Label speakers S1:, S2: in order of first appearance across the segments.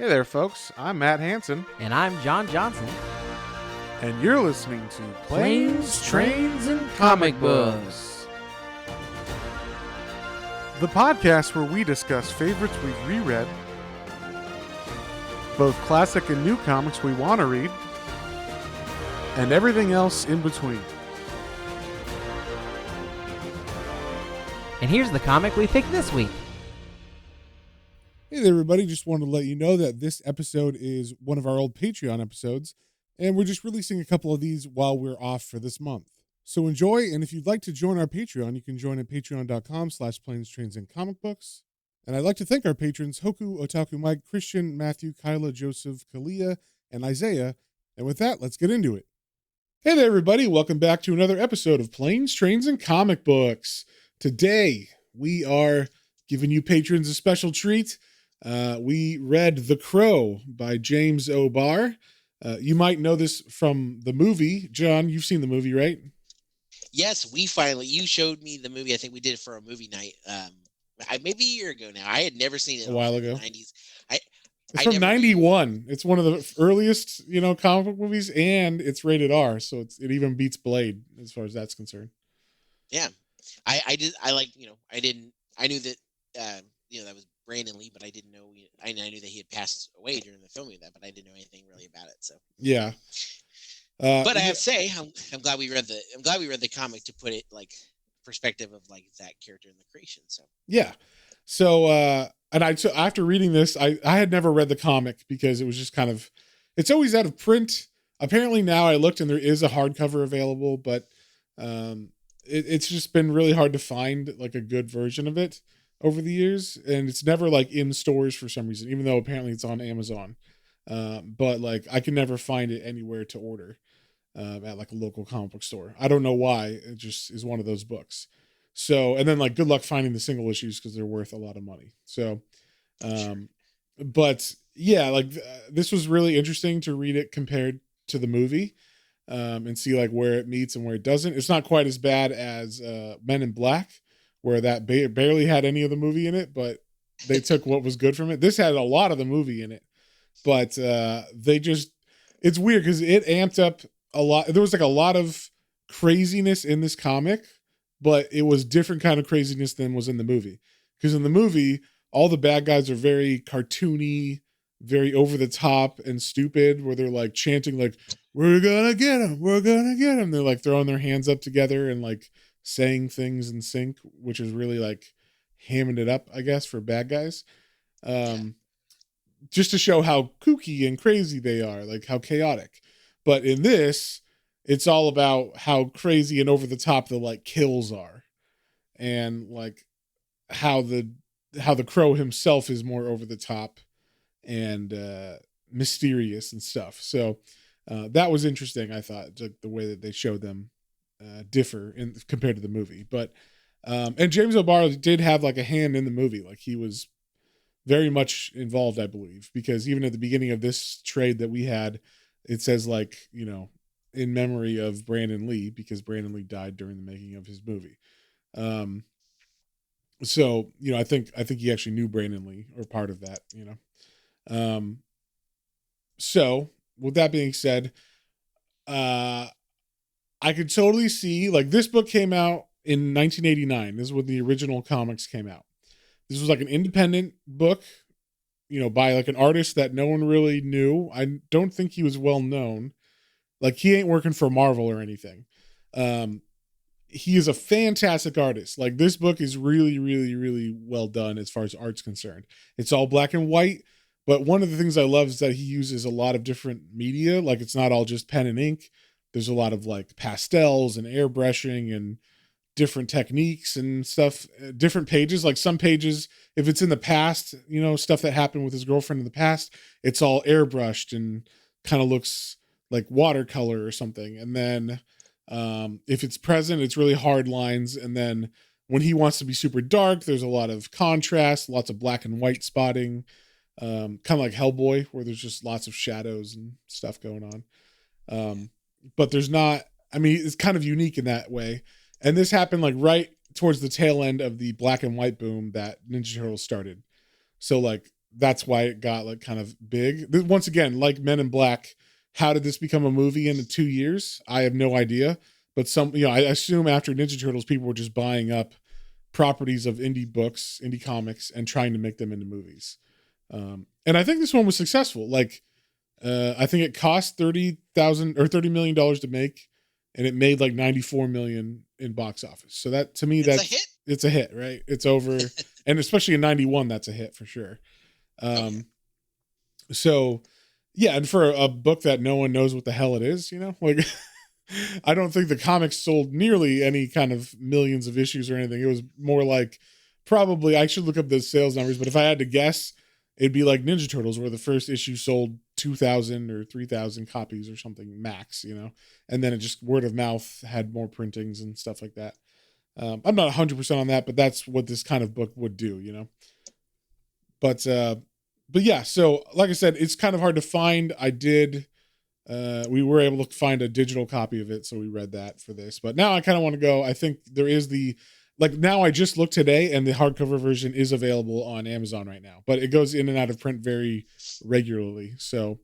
S1: Hey there, folks. I'm Matt Hansen,
S2: And I'm John Johnson.
S1: and you're listening to
S2: Planes, Trains, and Comic Books.
S1: the podcast where we discuss favorites we've reread, both classic and new comics we want to read, and everything else in between.
S2: And here's the comic we picked this week.
S3: Hey there, everybody. Just wanted to let you know that this episode is one of our old Patreon episodes, and we're just releasing a couple of these while we're off for this month. So enjoy, and if you'd like to join our Patreon, you can join at patreon.com/planes, trains, and comic books. And I'd like to thank our patrons, Hoku, Otaku Mike, Christian, Matthew, Kyla, Joseph, Kalia, and Isaiah. And with that, let's get into it. Hey there, everybody. Welcome back to another episode of Planes, Trains, and Comic Books. Today, we are giving you patrons a special treat. We read The Crow by James O. Barr. You might know this from the movie. John, you've seen the movie, right?
S4: Yes, you showed me the movie. I think we did it for a movie night. Maybe a year ago now. I had never seen it
S3: A while ago.
S4: in the 90s.
S3: It's from 91. It's one of the earliest, comic book movies, and it's rated R, so it even beats Blade as far as that's concerned.
S4: Yeah. I knew that, that was Brandon Lee, but I didn't know, I knew that he had passed away during the filming of that, but I didn't know anything really about it. So,
S3: yeah.
S4: But I have to say, I'm glad we read the comic to put it like perspective of like that character in the creation. So,
S3: yeah. So, so after reading this, I had never read the comic because it was just kind of, it's always out of print. Apparently now I looked and there is a hardcover available, but, it's just been really hard to find like a good version of it over the years, and it's never like in stores for some reason, even though apparently it's on Amazon. But like I can never find it anywhere to order at like a local comic book store. I don't know why. It just is one of those books. So, and then like good luck finding the single issues because they're worth a lot of money. So, but yeah, like this was really interesting to read it compared to the movie. And see like where it meets and where it doesn't. It's not quite as bad as Men in Black, where that barely had any of the movie in it, but they took what was good from it. This had a lot of the movie in it, but it's weird because it amped up a lot. There was like a lot of craziness in this comic, but it was different kind of craziness than was in the movie. Because in the movie, all the bad guys are very cartoony, very over the top and stupid, where they're like chanting like, "We're gonna get him, we're gonna get him." They're like throwing their hands up together and like saying things in sync, which is really like hamming it up, I guess, for bad guys. Just to show how kooky and crazy they are, like how chaotic. But in this, it's all about how crazy and over the top the like kills are. And like how the Crow himself is more over the top and mysterious and stuff. So that was interesting, I thought, the way that they showed them differ compared to the movie. But and James O'Barr did have like a hand in the movie. Like he was very much involved, I believe, because even at the beginning of this trade that we had, it says like, in memory of Brandon Lee, because Brandon Lee died during the making of his movie. So, I think he actually knew Brandon Lee or part of that, So with that being said, I could totally see like this book came out in 1989. This is when the original comics came out. This was like an independent book, by like an artist that no one really knew. I don't think he was well known. Like he ain't working for Marvel or anything. He is a fantastic artist. Like this book is really, really, really well done as far as art's concerned. It's all black and white. But one of the things I love is that he uses a lot of different media. Like it's not all just pen and ink. There's a lot of like pastels and airbrushing and different techniques and stuff, different pages. Like some pages, if it's in the past, stuff that happened with his girlfriend in the past, it's all airbrushed and kind of looks like watercolor or something. And then if it's present, it's really hard lines. And then when he wants to be super dark, there's a lot of contrast, lots of black and white spotting. Kind of like Hellboy, where there's just lots of shadows and stuff going on. But there's not, it's kind of unique in that way. And this happened like right towards the tail end of the black and white boom that Ninja Turtles started. So like that's why it got like kind of big. Once again, like Men in Black, how did this become a movie in 2 years? I have no idea. But I assume after Ninja Turtles, people were just buying up properties of indie books, indie comics, and trying to make them into movies. And I think this one was successful. Like, I think it cost $30 million to make, and it made like 94 million in box office. So that, to me,
S4: It's a hit.
S3: It's a hit, right? It's over, and especially in '91, that's a hit for sure. So yeah, and for a book that no one knows what the hell it is, like I don't think the comics sold nearly any kind of millions of issues or anything. It was more like, probably, I should look up the sales numbers, but if I had to guess, it'd be like Ninja Turtles, where the first issue sold 2,000 or 3,000 copies or something max, and then it just word of mouth had more printings and stuff like that. I'm not 100% on that, but that's what this kind of book would do, But yeah, so like I said, it's kind of hard to find. We were able to find a digital copy of it, so we read that for this. But now I kind of want to go. I think there is now I just looked today, and the hardcover version is available on Amazon right now, but it goes in and out of print very regularly. So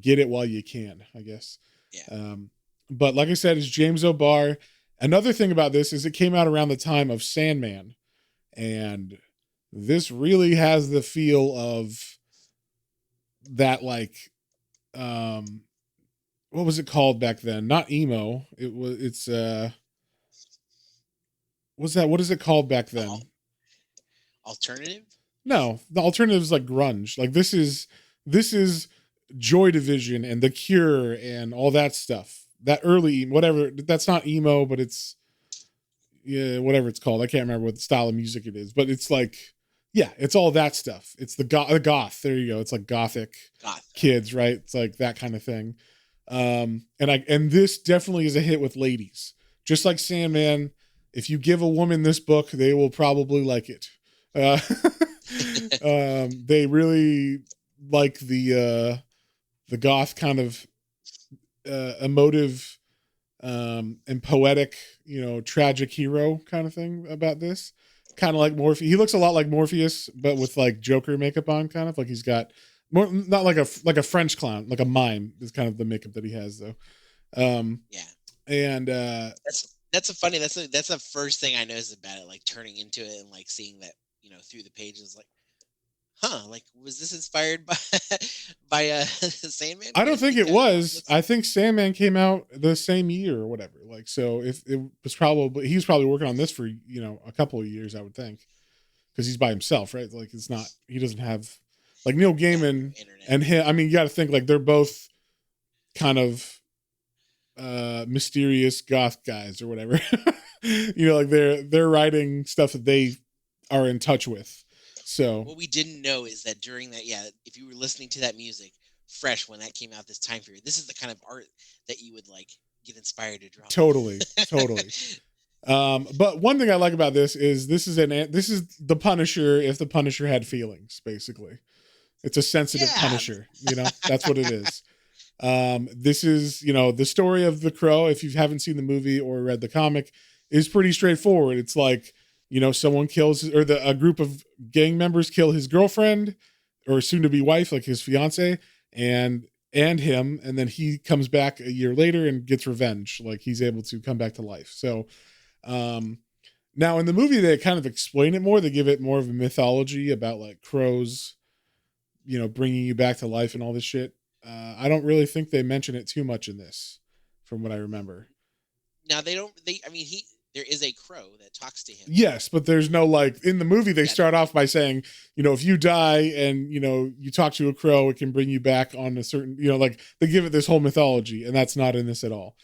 S3: get it while you can, I guess.
S4: Yeah.
S3: But like I said, it's James O'Barr. Another thing about this is it came out around the time of Sandman, and this really has the feel of that, like, what was it called back then? Not emo. What is it called back then?
S4: Alternative?
S3: No, the alternative is like grunge. Like this is Joy Division and The Cure and all that stuff. That early, whatever, that's not emo, but it's, yeah, whatever it's called. I can't remember what style of music it is, but it's like, yeah, it's all that stuff. It's the goth. There you go. It's like gothic kids, right? It's like that kind of thing. And this definitely is a hit with ladies. Just like Sandman, if you give a woman this book, they will probably like it. They really like the goth kind of emotive and poetic, tragic hero kind of thing about this. Kind of like Morpheus. He looks a lot like Morpheus, but with like Joker makeup on, kind of like he's got more, not like a French clown, like a mime is kind of the makeup that he has though.
S4: Yeah.
S3: And
S4: that's the first thing I noticed about it, like turning into it and like seeing that, through the pages, like, like, was this inspired by Sandman?
S3: I don't think it was. I think Sandman came out the same year or whatever. Like, so if it was he was probably working on this for, a couple of years, I would think, because he's by himself, right? Like, he doesn't have like Neil Gaiman and him. I mean, you got to think like they're both kind of mysterious goth guys or whatever. Like they're writing stuff that they are in touch with. So
S4: what we didn't know is that during that, if you were listening to that music fresh when that came out this time period, this is the kind of art that you would like get inspired to draw.
S3: Totally. But one thing I like about this is this is the Punisher if the Punisher had feelings, basically. It's a sensitive Punisher, that's what it is. This is, the story of the Crow, if you haven't seen the movie or read the comic, is pretty straightforward. It's like, someone kills, or a group of gang members kill his girlfriend or soon to be wife, like his fiance, and him. And then he comes back a year later and gets revenge. Like he's able to come back to life. So, now in the movie, they kind of explain it more. They give it more of a mythology about like crows, bringing you back to life and all this shit. I don't really think they mention it too much in this from what I remember.
S4: Now there is a crow that talks to him.
S3: Yes, but there's no, like, in the movie, they start off by saying, if you die and, you talk to a crow, it can bring you back on a certain, like, they give it this whole mythology, and that's not in this at all.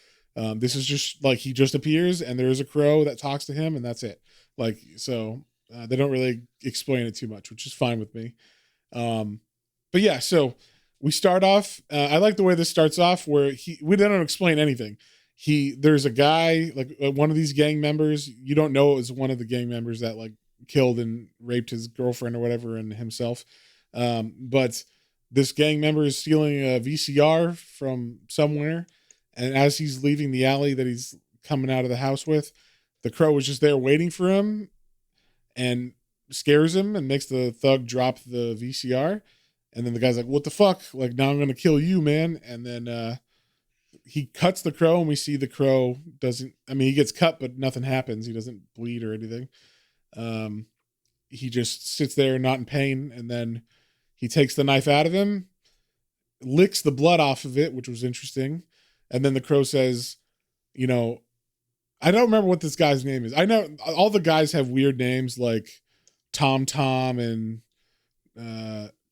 S3: This is just, like, he just appears, and there is a crow that talks to him, and that's it. Like, so they don't really explain it too much, which is fine with me. But yeah, so we start off, I like the way this starts off, where we don't explain anything. There's a guy, like one of these gang members, you don't know it was one of the gang members that like killed and raped his girlfriend or whatever and himself. But this gang member is stealing a VCR from somewhere. And as he's leaving the alley that he's coming out of the house with, the crow was just there waiting for him. And scares him and makes the thug drop the VCR. And then the guy's like, what the fuck? Like, now I'm going to kill you, man. And then he cuts the crow, and we see the crow he gets cut, but nothing happens. He doesn't bleed or anything. He just sits there not in pain. And then he takes the knife out of him, licks the blood off of it, which was interesting. And then the crow says, you know, I don't remember what this guy's name is. I know all the guys have weird names like Tom and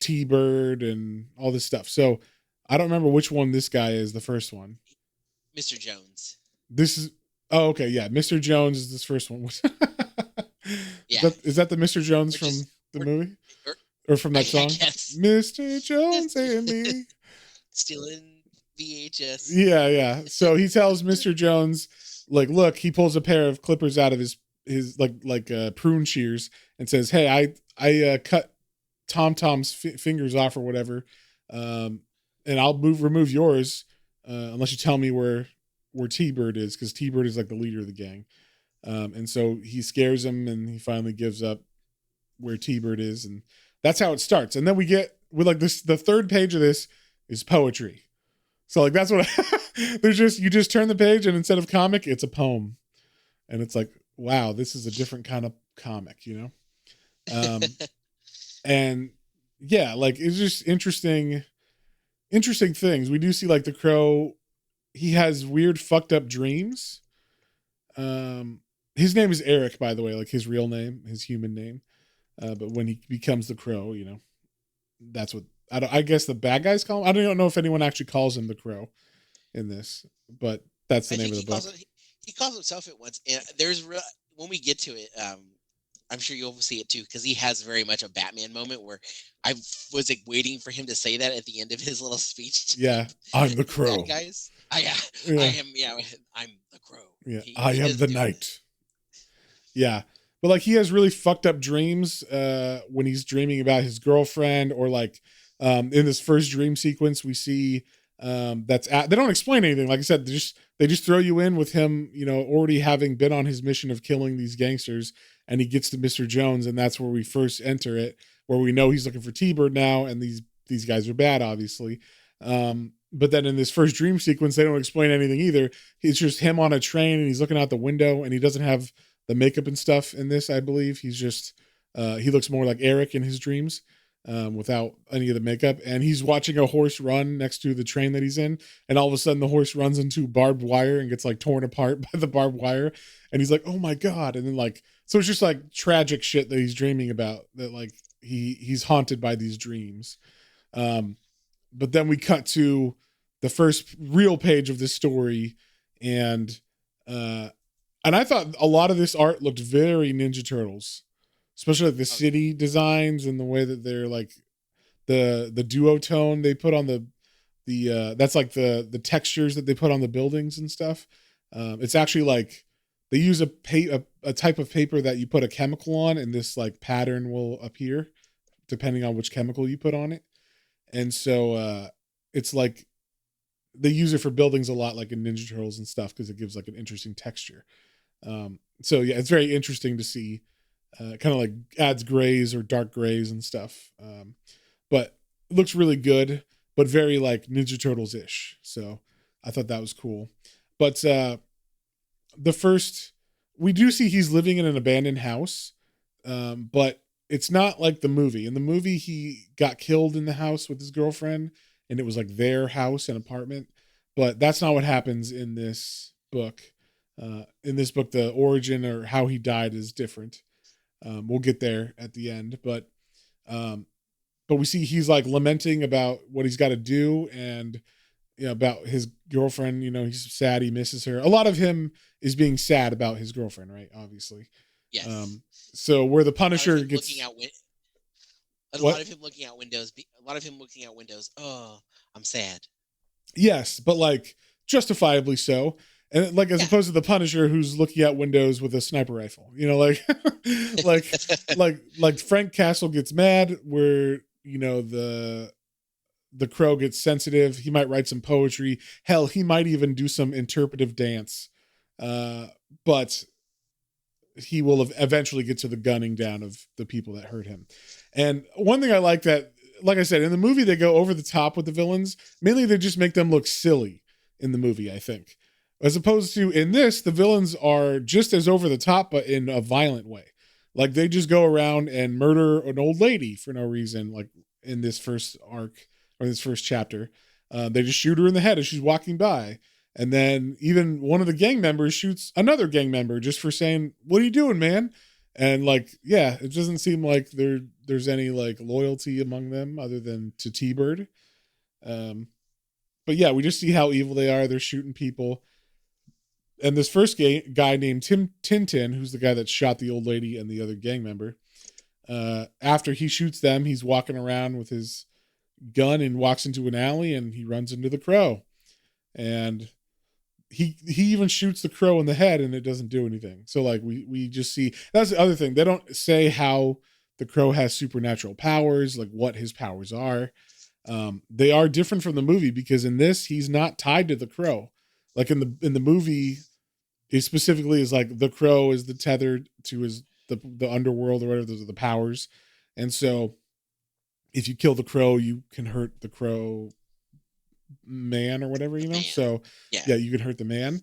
S3: T-Bird and all this stuff. So I don't remember which one this guy is, the first one.
S4: Mr. Jones.
S3: This is, oh, okay, yeah. Mr. Jones is this first one.
S4: Yeah.
S3: Is that the Mr. Jones from the movie? Or from that song?
S4: Yes.
S3: Mr. Jones and me.
S4: Stealing VHS.
S3: Yeah. So he tells Mr. Jones, like, look, he pulls a pair of clippers out of his prune shears and says, hey, I cut Tom's fingers off or whatever, and I'll remove yours unless you tell me where T-Bird is, because T-Bird is like the leader of the gang. And so he scares him, and he finally gives up where T-Bird is, and that's how it starts. And then we like this, the third page of this is poetry. So like that's what you just turn the page, and instead of comic, it's a poem. And it's like, wow, this is a different kind of comic, you know? And yeah, like it's just interesting things. We do see like the crow, he has weird fucked up dreams. His name is Eric, by the way, like his real name, his human name. But when he becomes the crow, you know, that's what I guess the bad guys call him. I don't know if anyone actually calls him the crow in this, but that's the name of the book.
S4: He calls himself it once, and when we get to it, I'm sure you'll see it too, because he has very much a Batman moment where I was like waiting for him to say that at the end of his little speech.
S3: Yeah, I'm the crow,
S4: guys. I am. Yeah, I'm the crow.
S3: Yeah, I am the knight. Yeah. But like he has really fucked up dreams when he's dreaming about his girlfriend, or like in this first dream sequence we see they don't explain anything. Like I said, they just throw you in with him, you know, already having been on his mission of killing these gangsters, and he gets to Mr. Jones, and that's where we first enter it, where we know he's looking for T-Bird now, and these guys are bad, obviously. But then in this first dream sequence, they don't explain anything either. It's just him on a train, and he's looking out the window, and he doesn't have the makeup and stuff in this, I believe. He's just he looks more like Eric in his dreams, without any of the makeup, and he's watching a horse run next to the train that he's in, and all of a sudden the horse runs into barbed wire and gets like torn apart by the barbed wire, and he's like, oh my god. And then like, so it's just like tragic shit that he's dreaming about, that like he's haunted by these dreams. But then we cut to the first real page of this story, and I thought a lot of this art looked very Ninja Turtles, especially like the city designs and the way that they're like the duotone they put on the that's like the textures that they put on the buildings and stuff. It's actually like they use a type of paper that you put a chemical on, and this like pattern will appear depending on which chemical you put on it. And so it's like they use it for buildings a lot, like in Ninja Turtles and stuff, because it gives like an interesting texture. So yeah, it's very interesting to see, kind of like adds grays or dark grays and stuff. But it looks really good, but very like Ninja Turtles ish. So I thought that was cool. But we do see he's living in an abandoned house, but it's not like the movie. In the movie, he got killed in the house with his girlfriend, and it was like their house and apartment. But that's not what happens in this book. In this book, the origin or how he died is different. We'll get there at the end, but we see he's like lamenting about what he's got to do, and you know, about his girlfriend. You know, he's sad, he misses her. A lot of him is being sad about his girlfriend, right? Obviously.
S4: Yes.
S3: So where the Punisher gets
S4: a lot of him looking out windows. Oh, I'm sad.
S3: Yes, but like justifiably so. And like, as opposed to the Punisher who's looking out windows with a sniper rifle, you know, like, like Frank Castle gets mad where, you know, the Crow gets sensitive. He might write some poetry. Hell, he might even do some interpretive dance. But he will eventually get to the gunning down of the people that hurt him. And one thing I like that, like I said, in the movie, they go over the top with the villains. Mainly they just make them look silly in the movie, I think. As opposed to in this, the villains are just as over the top, but in a violent way. Like they just go around and murder an old lady for no reason, like in this first arc or this first chapter. They just shoot her in the head as she's walking by. And then even one of the gang members shoots another gang member just for saying, "What are you doing, man?" And like, yeah, it doesn't seem like there's any like loyalty among them other than to T-Bird. But yeah, we just see how evil they are. They're shooting people. And this first guy named Tintin, who's the guy that shot the old lady and the other gang member, after he shoots them, he's walking around with his gun and walks into an alley and he runs into the crow. And he even shoots the crow in the head and it doesn't do anything. So like we just see, that's the other thing. They don't say how the crow has supernatural powers, like what his powers are. They are different from the movie because in this he's not tied to the crow. Like in the movie, it specifically is like the crow is the tethered to the underworld or whatever, those are the powers. And so if you kill the crow, you can hurt the crow man or whatever, you know? So yeah, you can hurt the man.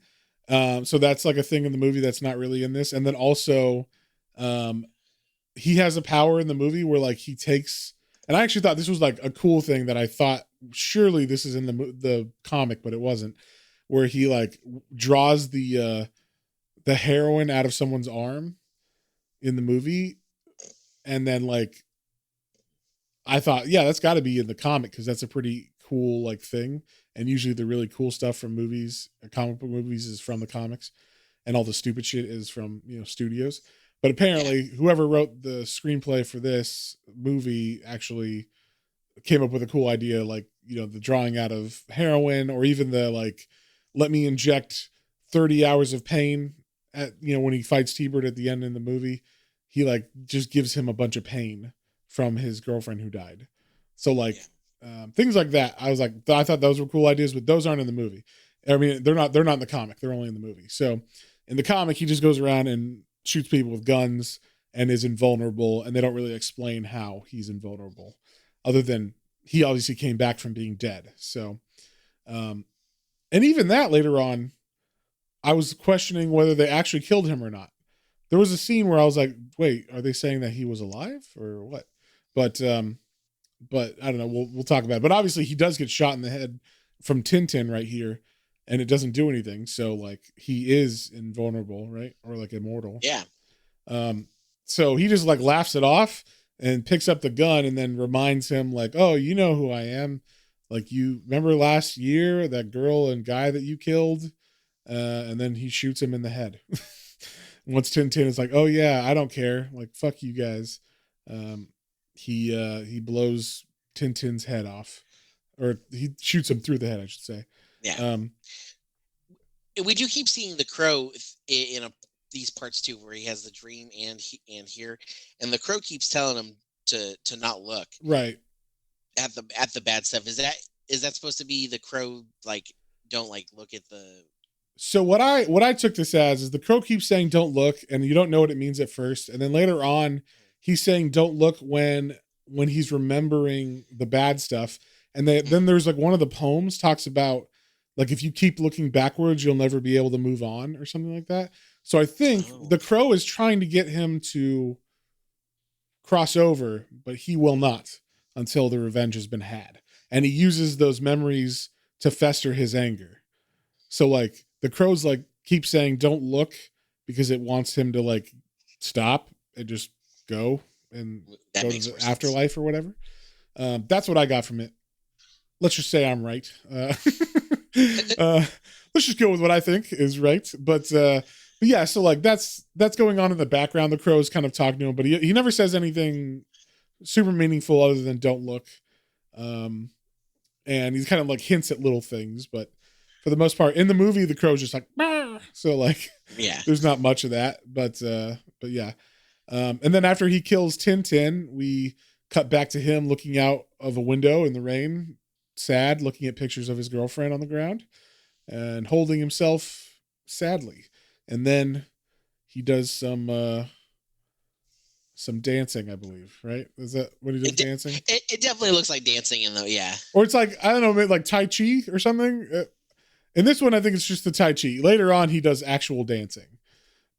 S3: So that's like a thing in the movie that's not really in this. And then also, he has a power in the movie where like he takes, and I actually thought this was like a cool thing that I thought surely this is in the comic, but it wasn't, where he like draws the heroin out of someone's arm in the movie. And then like, I thought, yeah, that's got to be in the comic because that's a pretty cool like thing. And usually the really cool stuff from movies, comic book movies, is from the comics, and all the stupid shit is from, you know, studios. But apparently, whoever wrote the screenplay for this movie actually came up with a cool idea, like, you know, the drawing out of heroin, or even the like, let me inject 30 hours of pain at, you know, when he fights T-Bird at the end in the movie, he like just gives him a bunch of pain from his girlfriend who died. So like things like that. I was like, I thought those were cool ideas, but those aren't in the movie. I mean, they're not in the comic. They're only in the movie. So in the comic, he just goes around and shoots people with guns and is invulnerable. And they don't really explain how he's invulnerable other than he obviously came back from being dead. So, and even that later on, I was questioning whether they actually killed him or not. There was a scene where I was like, wait, are they saying that he was alive or what? But I don't know. We'll talk about it. But obviously he does get shot in the head from Tintin right here, and it doesn't do anything. So like he is invulnerable, right? Or like immortal.
S4: Yeah.
S3: So he just like laughs it off and picks up the gun and then reminds him like, oh, you know who I am. Like, you remember last year, that girl and guy that you killed? And then he shoots him in the head. Once Tintin is like, oh yeah, I don't care. Like, fuck you guys. He blows Tintin's head off, or he shoots him through the head, I should say.
S4: Yeah. We do keep seeing the crow in these parts too, where he has the dream and here, and the crow keeps telling him to not look
S3: right
S4: at the bad stuff. Is that supposed to be the crow like, don't like look at the?
S3: So what I took this as is the crow keeps saying don't look, and you don't know what it means at first, and then later on he's saying don't look when he's remembering the bad stuff. And then there's like one of the poems talks about like, if you keep looking backwards, you'll never be able to move on, or something like that. So I think the crow is trying to get him to cross over, but he will not until the revenge has been had. And he uses those memories to fester his anger. So like the crow's like keep saying don't look because it wants him to like stop and just go and
S4: that
S3: go to the afterlife or whatever. That's what I got from it. Let's just say I'm right. Let's just go with what I think is right. But yeah, so like that's going on in the background. The crow is kind of talking to him, but he never says anything super meaningful other than don't look. And he's kind of like hints at little things, but for the most part in the movie, the crow's just like, bah! So like,
S4: yeah,
S3: there's not much of that, but yeah. And then after he kills Tintin, we cut back to him looking out of a window in the rain, sad, looking at pictures of his girlfriend on the ground and holding himself sadly. And then he does some dancing, I believe, right? Is that what he does, dancing?
S4: It definitely looks like dancing in the, yeah.
S3: Or it's like, I don't know, maybe like Tai Chi or something. In this one, I think it's just the Tai Chi. Later on, he does actual dancing.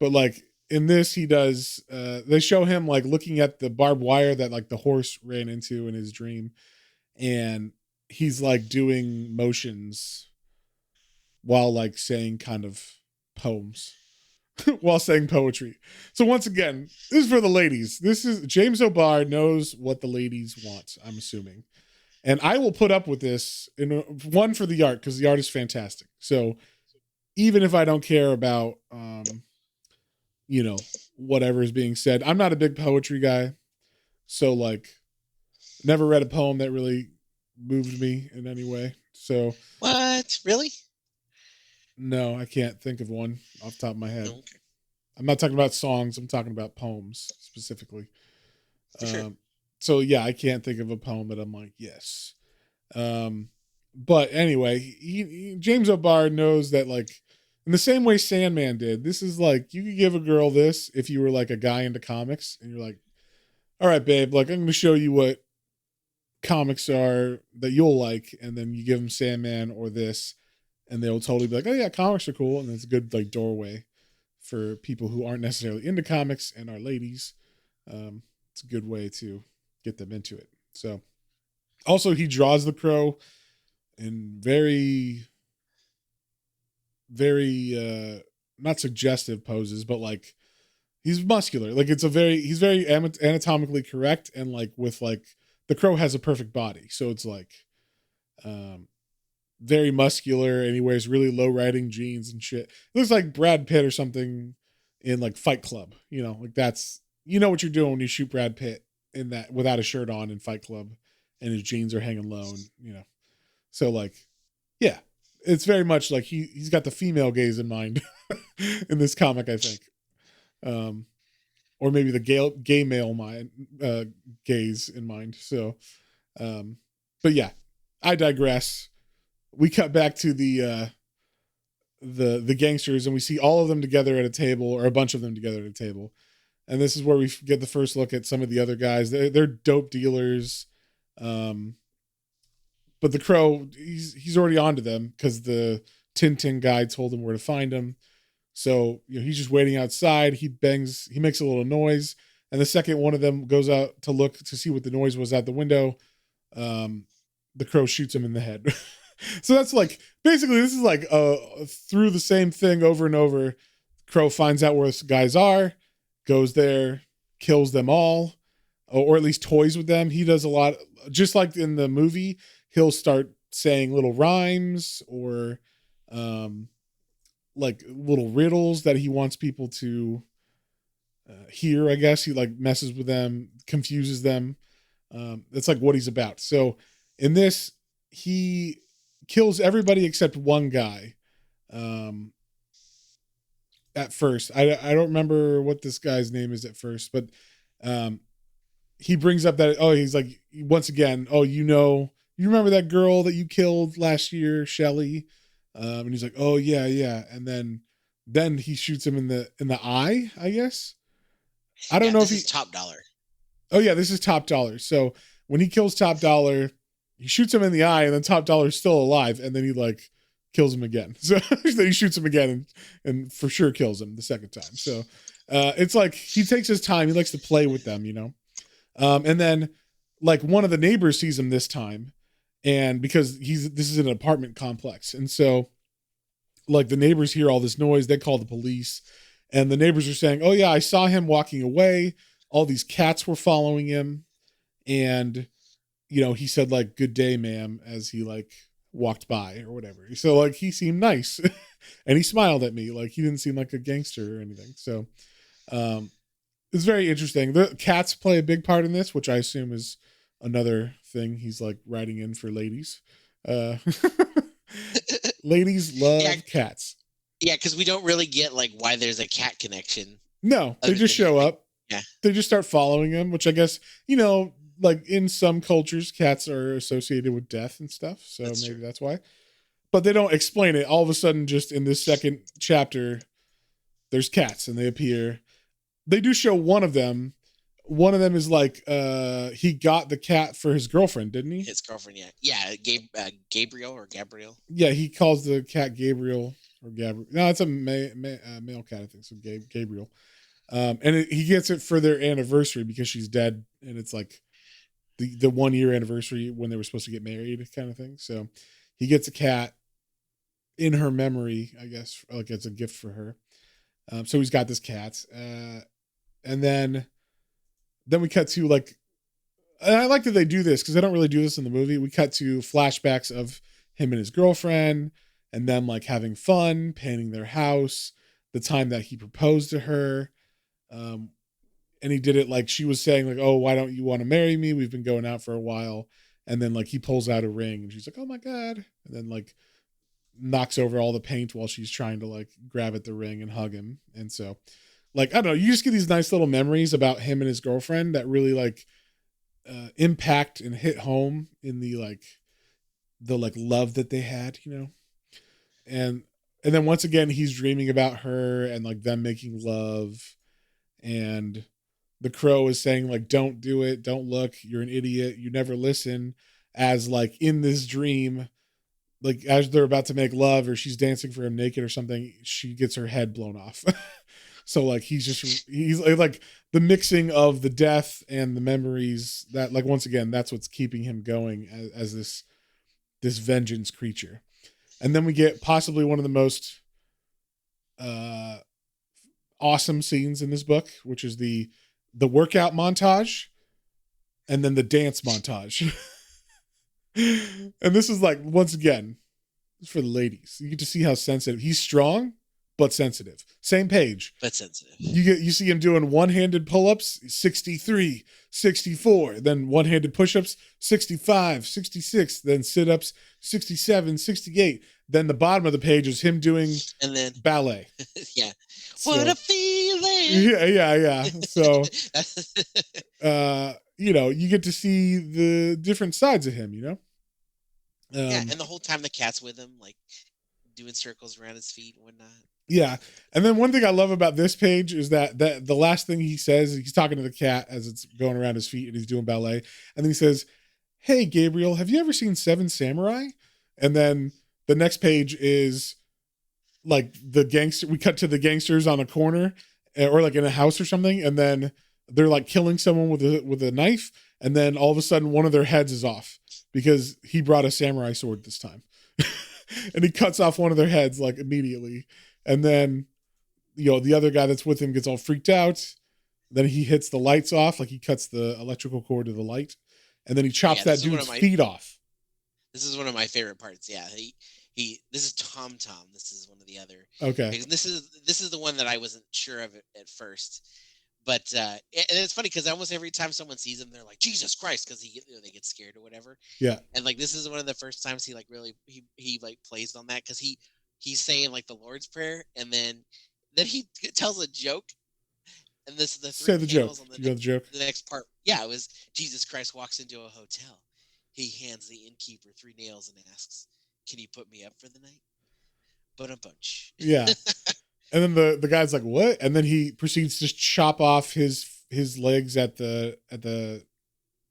S3: But like in this, he does, they show him like looking at the barbed wire that like the horse ran into in his dream. And he's like doing motions while like saying kind of poems. While saying poetry. So once again, this is for the ladies. This is James O'Barr knows what the ladies want, I'm assuming. And I will put up with this in one for the art because the art is fantastic. So even if I don't care about whatever is being said, I'm not a big poetry guy. So like never read a poem that really moved me in any way. So
S4: What? Really?
S3: no, I can't think of one off the top of my head.
S4: Okay.
S3: I'm not talking about songs. I'm talking about poems specifically.
S4: For sure.
S3: So yeah, I can't think of a poem that I'm like, yes. But anyway, James O'Barr knows that like in the same way Sandman did, this is like, you could give a girl this if you were like a guy into comics and you're like, all right, babe, like I'm going to show you what comics are that you'll like. And then you give them Sandman or this, and they'll totally be like, oh yeah, comics are cool. And it's a good like doorway for people who aren't necessarily into comics and are ladies. It's a good way to get them into it. So also he draws the Crow in very, very, not suggestive poses, but like he's muscular. Like he's very anatomically correct. And like with like the Crow has a perfect body. So it's like, very muscular, and he wears really low riding jeans and shit. It looks like Brad Pitt or something in like Fight Club, like that's, what you're doing when you shoot Brad Pitt in that without a shirt on in Fight Club and his jeans are hanging low, and so like, yeah, it's very much like he's got the female gaze in mind in this comic, I think. Or maybe the gay male mind, gaze in mind. So, but yeah, I digress. We cut back to the gangsters, and we see all of them together at a table, or a bunch of them together at a table. And this is where we get the first look at some of the other guys. They're dope dealers. But the Crow, he's already onto them because the Tintin guy told him where to find him. So he's just waiting outside. He makes a little noise, and the second one of them goes out to look to see what the noise was out the window, the Crow shoots him in the head. So that's like, basically this is like through the same thing over and over. Crow finds out where the guys are, goes there, kills them all, or at least toys with them. He does a lot, just like in the movie, he'll start saying little rhymes or like little riddles that he wants people to hear, I guess. He like messes with them, confuses them. That's like what he's about. So in this, he kills everybody except one guy. At first, I don't remember what this guy's name is at first, but he brings up that, he's like, once again, you remember that girl that you killed last year, Shelly? And he's like, oh yeah, and then he shoots him in the eye, I guess. I don't know if
S4: he's Top Dollar.
S3: Oh yeah, this is Top Dollar. So when he kills Top Dollar, he shoots him in the eye, and then Top Dollar's still alive, and then he like kills him again. So then he shoots him again and for sure kills him the second time. So it's like he takes his time. He likes to play with them, and then like one of the neighbors sees him this time, and because this is an apartment complex, and so like the neighbors hear all this noise, they call the police, and the neighbors are saying, oh yeah, I saw him walking away. All these cats were following him, and he said like, good day, ma'am, as he like walked by or whatever. So like he seemed nice and he smiled at me. Like he didn't seem like a gangster or anything. So it's very interesting. The cats play a big part in this, which I assume is another thing he's like writing in for ladies. Ladies love cats.
S4: Yeah, because we don't really get like why there's a cat connection.
S3: No, they just show up.
S4: Yeah.
S3: They just start following him, which I guess, like in some cultures, cats are associated with death and stuff. So maybe that's why. But they don't explain it. All of a sudden, just in this second chapter, there's cats and they appear. They do show one of them. One of them is like he got the cat for his girlfriend, didn't he?
S4: His girlfriend, yeah. Gabriel or Gabriel.
S3: Yeah, he calls the cat Gabriel or Gabriel. No, it's a male cat, I think. So Gabriel. And he gets it for their anniversary because she's dead, and it's like the 1 year anniversary when they were supposed to get married, kind of thing. So he gets a cat in her memory, I guess, like it's a gift for her. So he's got this cat, and then we cut to like, and I like that they do this because they don't really do this in the movie. We cut to flashbacks of him and his girlfriend, and them like having fun, painting their house, the time that he proposed to her. And he did it like she was saying like, oh, why don't you want to marry me? We've been going out for a while. And then like he pulls out a ring and she's like, oh my God. And then like knocks over all the paint while she's trying to like grab at the ring and hug him. And so like, I don't know, you just get these nice little memories about him and his girlfriend that really like impact and hit home in the love that they had, you know? And then once again, he's dreaming about her and like them making love. And the crow is saying like, don't do it. Don't look. You're an idiot. You never listen. As like in this dream, like as they're about to make love or she's dancing for him naked or something, she gets her head blown off. So like, he's like the mixing of the death and the memories that like, once again, that's what's keeping him going as this vengeance creature. And then we get possibly one of the most awesome scenes in this book, which is the workout montage and then the dance montage. And this is like, once again, for the ladies. You get to see how sensitive. He's strong, but sensitive. Same page.
S4: But sensitive.
S3: You see him doing one-handed pull-ups, 63, 64, then one-handed push-ups, 65, 66, then sit-ups, 67, 68. Then the bottom of the page is him doing
S4: and then
S3: ballet.
S4: Yeah.
S3: So,
S4: what a feeling.
S3: Yeah. So, you know, you get to see the different sides of him, you know?
S4: Yeah, and the whole time the cat's with him, like doing circles around his feet and whatnot.
S3: Yeah. And then one thing I love about this page is that the last thing he says, he's talking to the cat as it's going around his feet and he's doing ballet. And then he says, hey, Gabriel, have you ever seen Seven Samurai? And then the next page is like we cut to the gangsters on a corner or like in a house or something. And then they're like killing someone with a knife. And then all of a sudden one of their heads is off because he brought a samurai sword this time. And he cuts off one of their heads like immediately. And then, you know, the other guy that's with him gets all freaked out. Then he hits the lights off, like he cuts the electrical cord to the light. And then he chops that dude's feet off.
S4: This is one of my favorite parts. Yeah, this is Tom. This is one of the other.
S3: Okay.
S4: Because this is the one that I wasn't sure of at first. But and it's funny because almost every time someone sees him, they're like, Jesus Christ, because they get scared or whatever.
S3: Yeah.
S4: And like this is one of the first times he like really he like plays on that because he's saying like the Lord's Prayer and then he tells a joke. And this is the three
S3: Say the joke. You got the joke?
S4: The next part. Yeah, it was Jesus Christ walks into a hotel. He hands the innkeeper 3 nails and asks, can you put me up for the night? But a bunch.
S3: Yeah. And then the guy's like, what? And then he proceeds to chop off his legs at the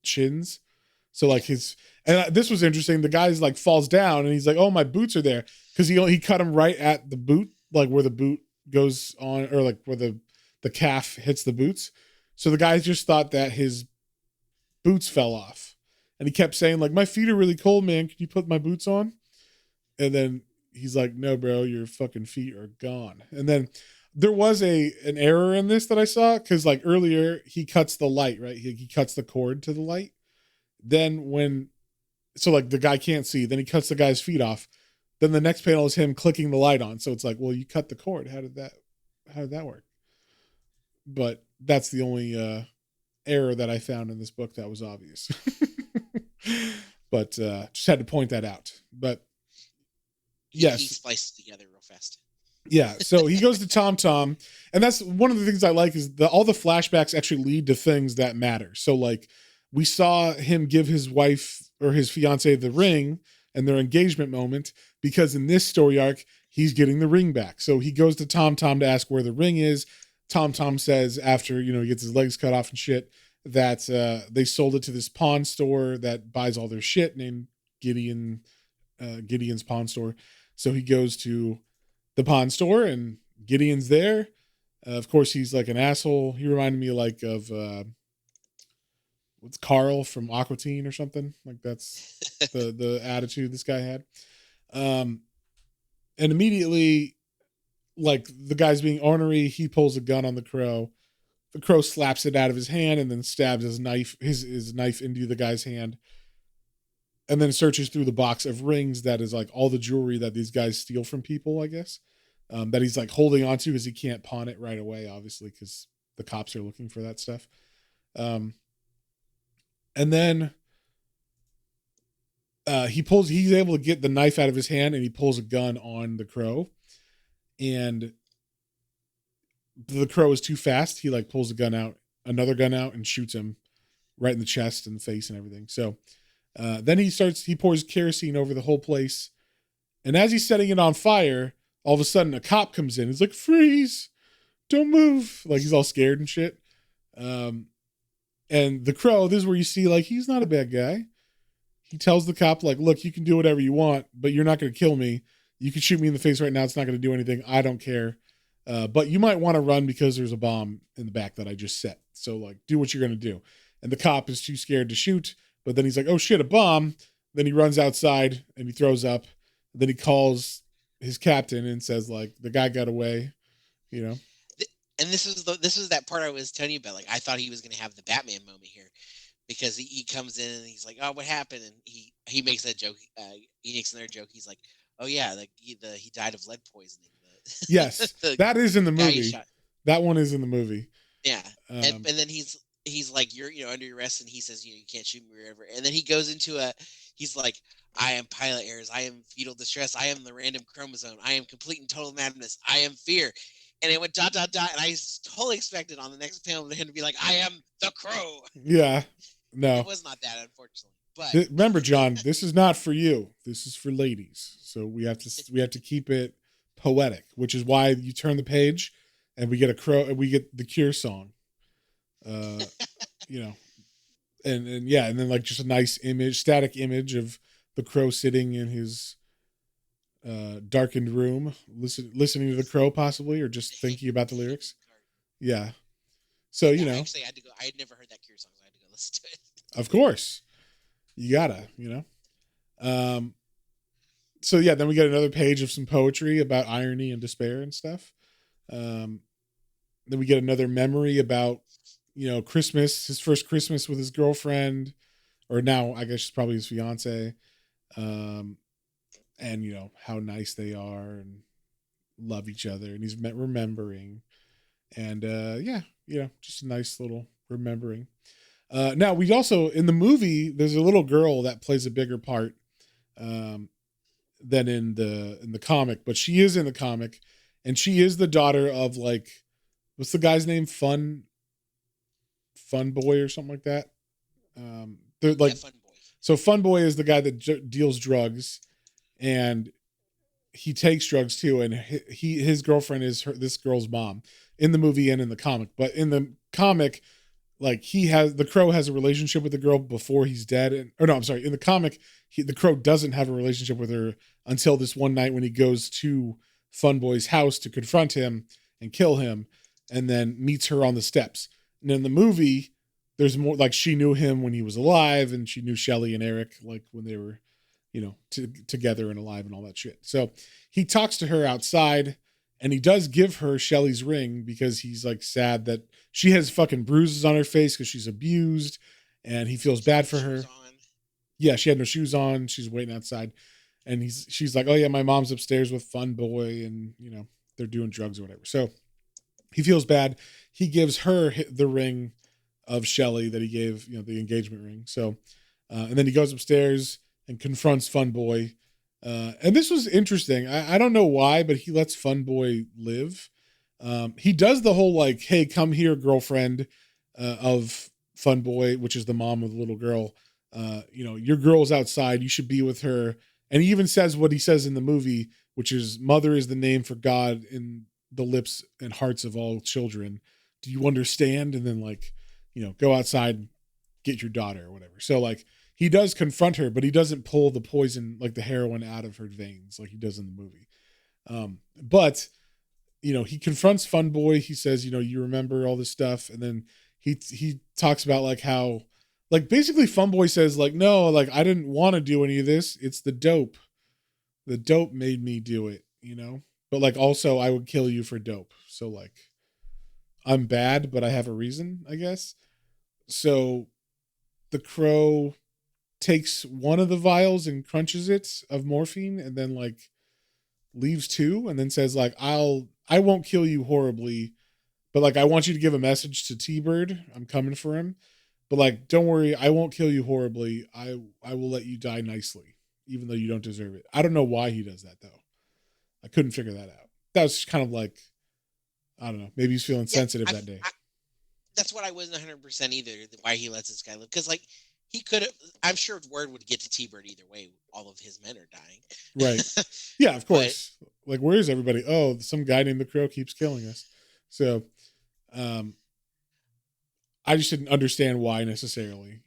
S3: shins. So like this was interesting. The guy's like falls down and he's like, oh, my boots are there. Cause he cut him right at the boot, like where the boot goes on or like where the calf hits the boots. So the guy just thought that his boots fell off. And he kept saying like, my feet are really cold, man. Can you put my boots on? And then he's like, no, bro, your fucking feet are gone. And then there was an error in this that I saw. Cause like earlier he cuts the light, right? He cuts the cord to the light. Then so like the guy can't see, then he cuts the guy's feet off. Then the next panel is him clicking the light on. So it's like, well, you cut the cord. How did that work? But that's the only error that I found in this book that was obvious. But just had to point that out. But yes,
S4: he spliced it together real fast.
S3: Yeah, so he goes to Tom, and that's one of the things I like is all the flashbacks actually lead to things that matter. So like we saw him give his wife or his fiance the ring and their engagement moment because in this story arc he's getting the ring back. So he goes to Tom Tom to ask where the ring is. Tom Tom says after, he gets his legs cut off and shit, that they sold it to this pawn store that buys all their shit named Gideon's Pawn Store. So he goes to the pawn store and Gideon's there. Of course, he's like an asshole. He reminded me like of what's Carl from Aqua Teen or something. Like that's the attitude this guy had. And immediately, like the guy's being ornery, he pulls a gun on the Crow. The Crow slaps it out of his hand and then stabs his knife into the guy's hand. And then searches through the box of rings that is like all the jewelry that these guys steal from people, I guess. That he's like holding on to because he can't pawn it right away, obviously, because the cops are looking for that stuff. And then he's able to get the knife out of his hand and he pulls a gun on the Crow. And the Crow is too fast. He like pulls another gun out and shoots him right in the chest and the face and everything. So then he pours kerosene over the whole place. And as he's setting it on fire, all of a sudden a cop comes in. He's like, freeze, don't move. Like he's all scared and shit. And the Crow, this is where you see like, he's not a bad guy. He tells the cop like, look, you can do whatever you want, but you're not going to kill me. You can shoot me in the face right now. It's not going to do anything. I don't care. But you might want to run because there's a bomb in the back that I just set. So like, do what you're going to do. And the cop is too scared to shoot. But then he's like, oh shit, a bomb. Then he runs outside and he throws up. Then he calls his captain and says like, the guy got away, And
S4: this was that part I was telling you about. Like, I thought he was going to have the Batman moment here because he comes in and he's like, oh, what happened? And he makes that joke. He makes another joke. He's like, oh yeah, like he died of lead poisoning.
S3: Yes, that is in the movie. That one is in the movie.
S4: Yeah. And then he's like, you're under arrest, and he says, you can't shoot me wherever. And then he goes into he's like, I am pilot errors, I am fetal distress, I am the random chromosome, I am complete and total madness, I am fear. And it went ... And I totally expected on the next panel him to be like, I am the Crow.
S3: Yeah. No.
S4: It was not that, unfortunately. But
S3: remember, John, this is not for you. This is for ladies. So we have to keep it poetic, which is why you turn the page and we get a Crow and we get the Cure song. And then like just a nice static image of the Crow sitting in his darkened room, listening to the Crow possibly, or just thinking about the lyrics. Yeah. So,
S4: actually I had to go. I had never heard that Cure song, so I had to go listen to it.
S3: Of course. You gotta, So yeah, then we get another page of some poetry about irony and despair and stuff. Then we get another memory about, Christmas, his first Christmas with his girlfriend, or now I guess she's probably his fiance. And how nice they are and love each other, and he's remembering. And just a nice little remembering. Now we also, in the movie, there's a little girl that plays a bigger part than in the comic, but she is in the comic, and she is the daughter of like, what's the guy's name? Fun Boy or something like that. They're like,
S4: Fun Boy.
S3: So Fun Boy is the guy that deals drugs, and he takes drugs too. And his girlfriend is this girl's mom in the movie and in the comic. But in the comic, like the Crow has a relationship with the girl before he's dead. In the comic, the Crow doesn't have a relationship with her until this one night when he goes to Fun Boy's house to confront him and kill him, and then meets her on the steps. And in the movie, there's more like she knew him when he was alive, and she knew Shelley and Eric like when they were, together and alive and all that shit. So he talks to her outside, and he does give her Shelley's ring because he's like sad that she has fucking bruises on her face because she's abused, and he feels bad for her. Yeah, she had no shoes on. She's waiting outside, and she's like, oh yeah, my mom's upstairs with Fun Boy, and they're doing drugs or whatever. So he feels bad. He gives her the ring of Shelley that he gave, the engagement ring. So, and then he goes upstairs and confronts Fun Boy. And this was interesting. I don't know why, but he lets Fun Boy live. He does the whole like, hey, come here, girlfriend of Fun Boy, which is the mom of the little girl. Your girl's outside. You should be with her. And he even says what he says in the movie which is mother is the name for God in the lips and hearts of all children. Do you understand? And then like, go outside, get your daughter or whatever. So like he does confront her, but he doesn't pull the poison, like the heroin out of her veins like he does in the movie. But he confronts Fun Boy. He says, you remember all this stuff. And then he talks about like how, like basically Fun Boy says like, no, like I didn't want to do any of this. It's the dope. The dope made me do it, but like also I would kill you for dope. So like I'm bad, but I have a reason, I guess. So the Crow takes one of the vials and crunches it of morphine and then like leaves two and then says like, I won't kill you horribly, but like I want you to give a message to T-Bird. I'm coming for him. But like, don't worry, I won't kill you horribly. I will let you die nicely, even though you don't deserve it. I don't know why he does that though. I couldn't figure that out. That was kind of like, I don't know. Maybe he's feeling sensitive that day.
S4: That's what I wasn't 100% either. Why he lets this guy live? Because like he could have. I'm sure word would get to T-Bird either way. All of his men are dying.
S3: Right. Yeah, of course. Like, where is everybody? Oh, some guy named the Crow keeps killing us. So, I just didn't understand why necessarily.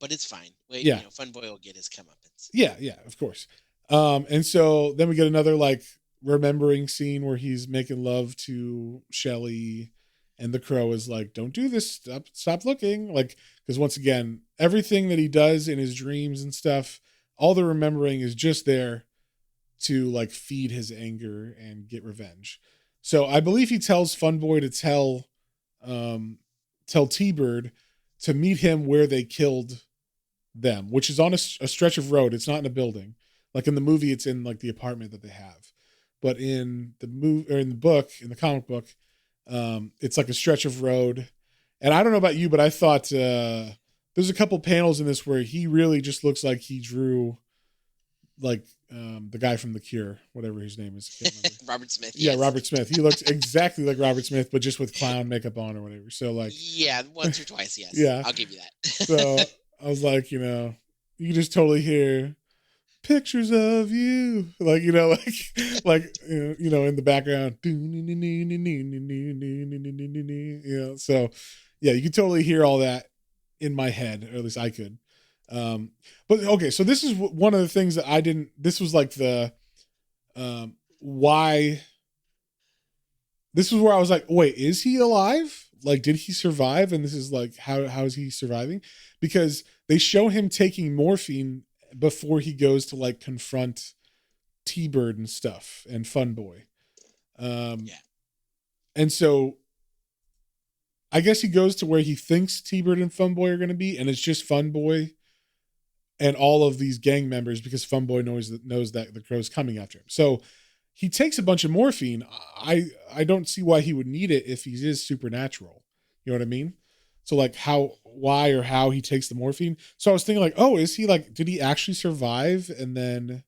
S4: But it's fine. Wait,
S3: yeah.
S4: Fun Boy will get his comeuppance.
S3: Yeah, of course. And so then we get another like remembering scene where he's making love to Shelly, and the Crow is like, "Don't do this. Stop looking." Like, because once again, everything that he does in his dreams and stuff, all the remembering is just there to like feed his anger and get revenge. So I believe he tells Fun Boy to tell T-Bird to meet him where they killed them, which is on a stretch of road. It's not in a building. Like in the movie, it's in like the apartment that they have. But in the movie or in the comic book, it's like a stretch of road. And I don't know about you, but I thought there's a couple panels in this where he really just looks like he drew like the guy from The Cure, whatever his name is. I can't remember.
S4: Robert Smith.
S3: Yeah,
S4: yes.
S3: Robert Smith. He looks exactly like Robert Smith, but just with clown makeup on or whatever. So like,
S4: yeah, once or twice, yes.
S3: Yeah,
S4: I'll give you that.
S3: So I was like, you can just totally hear pictures of you, like like in the background. So yeah, you can totally hear all that in my head, or at least I could. But okay, so this is one of the things that I didn't. This was like the why. This is where I was like, wait, is he alive? Like, did he survive? And this is like, how is he surviving? Because they show him taking morphine before he goes to like confront T-Bird and stuff and Fun Boy. Yeah. And so I guess he goes to where he thinks T-Bird and Fun Boy are going to be, and it's just Fun Boy and all of these gang members because Fun Boy knows that the Crow's coming after him. So he takes a bunch of morphine. I don't see why he would need it if he is supernatural. You know what I mean? So like why or how he takes the morphine. So I was thinking like, oh, is he like, did he actually survive? And then,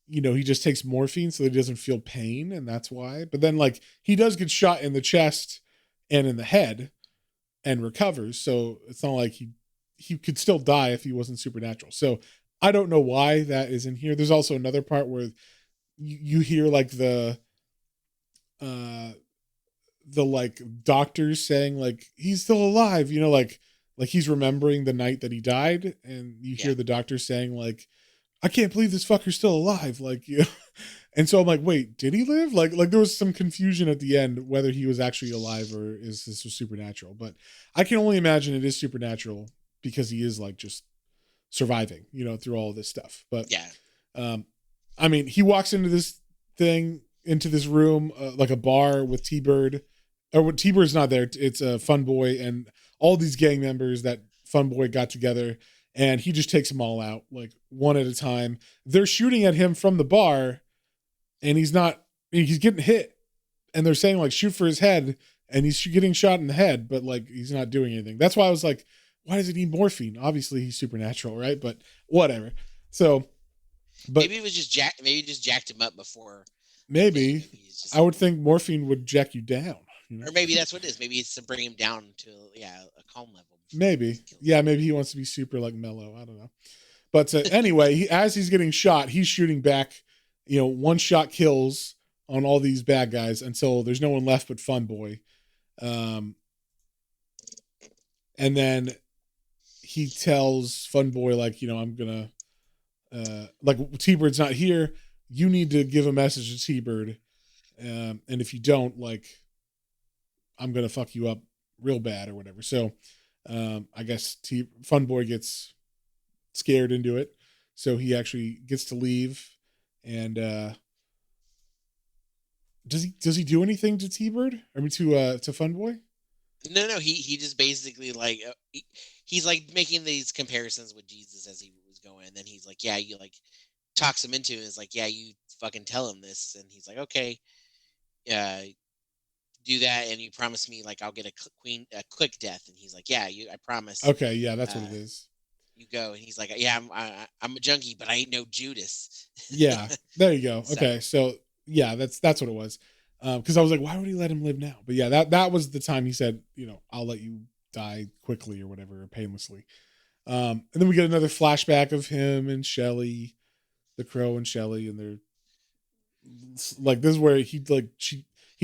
S3: he just takes morphine so that he doesn't feel pain. And that's why, but then like he does get shot in the chest and in the head and recovers. So it's not like he could still die if he wasn't supernatural. So I don't know why that is in here. There's also another part where you hear like the like doctors saying like he's still alive, like he's remembering the night that he died, and you hear the doctor saying like, I can't believe this fucker's still alive, like and so I'm like, wait, did he live? Like there was some confusion at the end whether he was actually alive or is this was supernatural, but I can only imagine it is supernatural because he is like just surviving, through all of this stuff. But I mean, he walks into this room, like a bar with T-Bird, or when T-Bird's not there, it's a Fun Boy and all these gang members that Fun Boy got together, and he just takes them all out, like one at a time. They're shooting at him from the bar, and he's getting hit, and they're saying like, shoot for his head, and he's getting shot in the head, but like, he's not doing anything. That's why I was like, why does he need morphine? Obviously he's supernatural, right? But whatever. So, but
S4: maybe it was just maybe he just jacked him up before.
S3: Maybe I would think morphine would jack you down.
S4: Or maybe that's what it is. Maybe it's to bring him down to a calm level.
S3: Maybe. Yeah, maybe he wants to be super like mellow. I don't know. But anyway, as he's getting shot, he's shooting back. One shot kills on all these bad guys until there's no one left but Fun Boy. And then he tells Fun Boy, like, I'm gonna, like, T-Bird's not here. You need to give a message to T-Bird. And if you don't, like, I'm gonna fuck you up real bad or whatever. So, I guess Fun Boy gets scared into it. So he actually gets to leave. And, does he do anything to T-Bird? I mean, to Fun Boy?
S4: No. He just basically like he's like making these comparisons with Jesus as he was going, and then he's like, yeah, you like talks him into it. It's like, yeah, you fucking tell him this, and he's like, okay, do that, and you promise me like I'll get a quick death, and he's like, yeah, I promise.
S3: Okay, yeah, that's what it is.
S4: You go, and he's like, yeah, I'm a junkie, but I ain't no Judas.
S3: Yeah, there you go. Okay, so yeah, that's what it was. Because I was like, why would he let him live now? But yeah, that was the time he said, I'll let you die quickly or whatever, or painlessly. And then we get another flashback of him and Shelly, the Crow and Shelly, and they're like, this is where he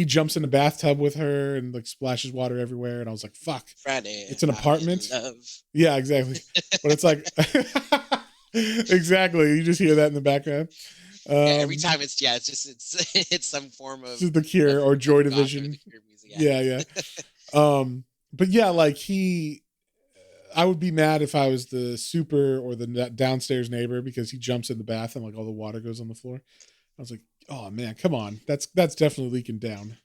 S3: jumps in the bathtub with her and like splashes water everywhere. And I was like, fuck,
S4: Friday,
S3: it's an apartment.
S4: Love.
S3: Yeah, exactly. But it's like, exactly. You just hear that in the background.
S4: Every time it's it's some form of
S3: The Cure or Joy Division. Yeah. But yeah, like I would be mad if I was the super or the downstairs neighbor because he jumps in the bath and like all the water goes on the floor. I was like, oh man, come on. That's definitely leaking down.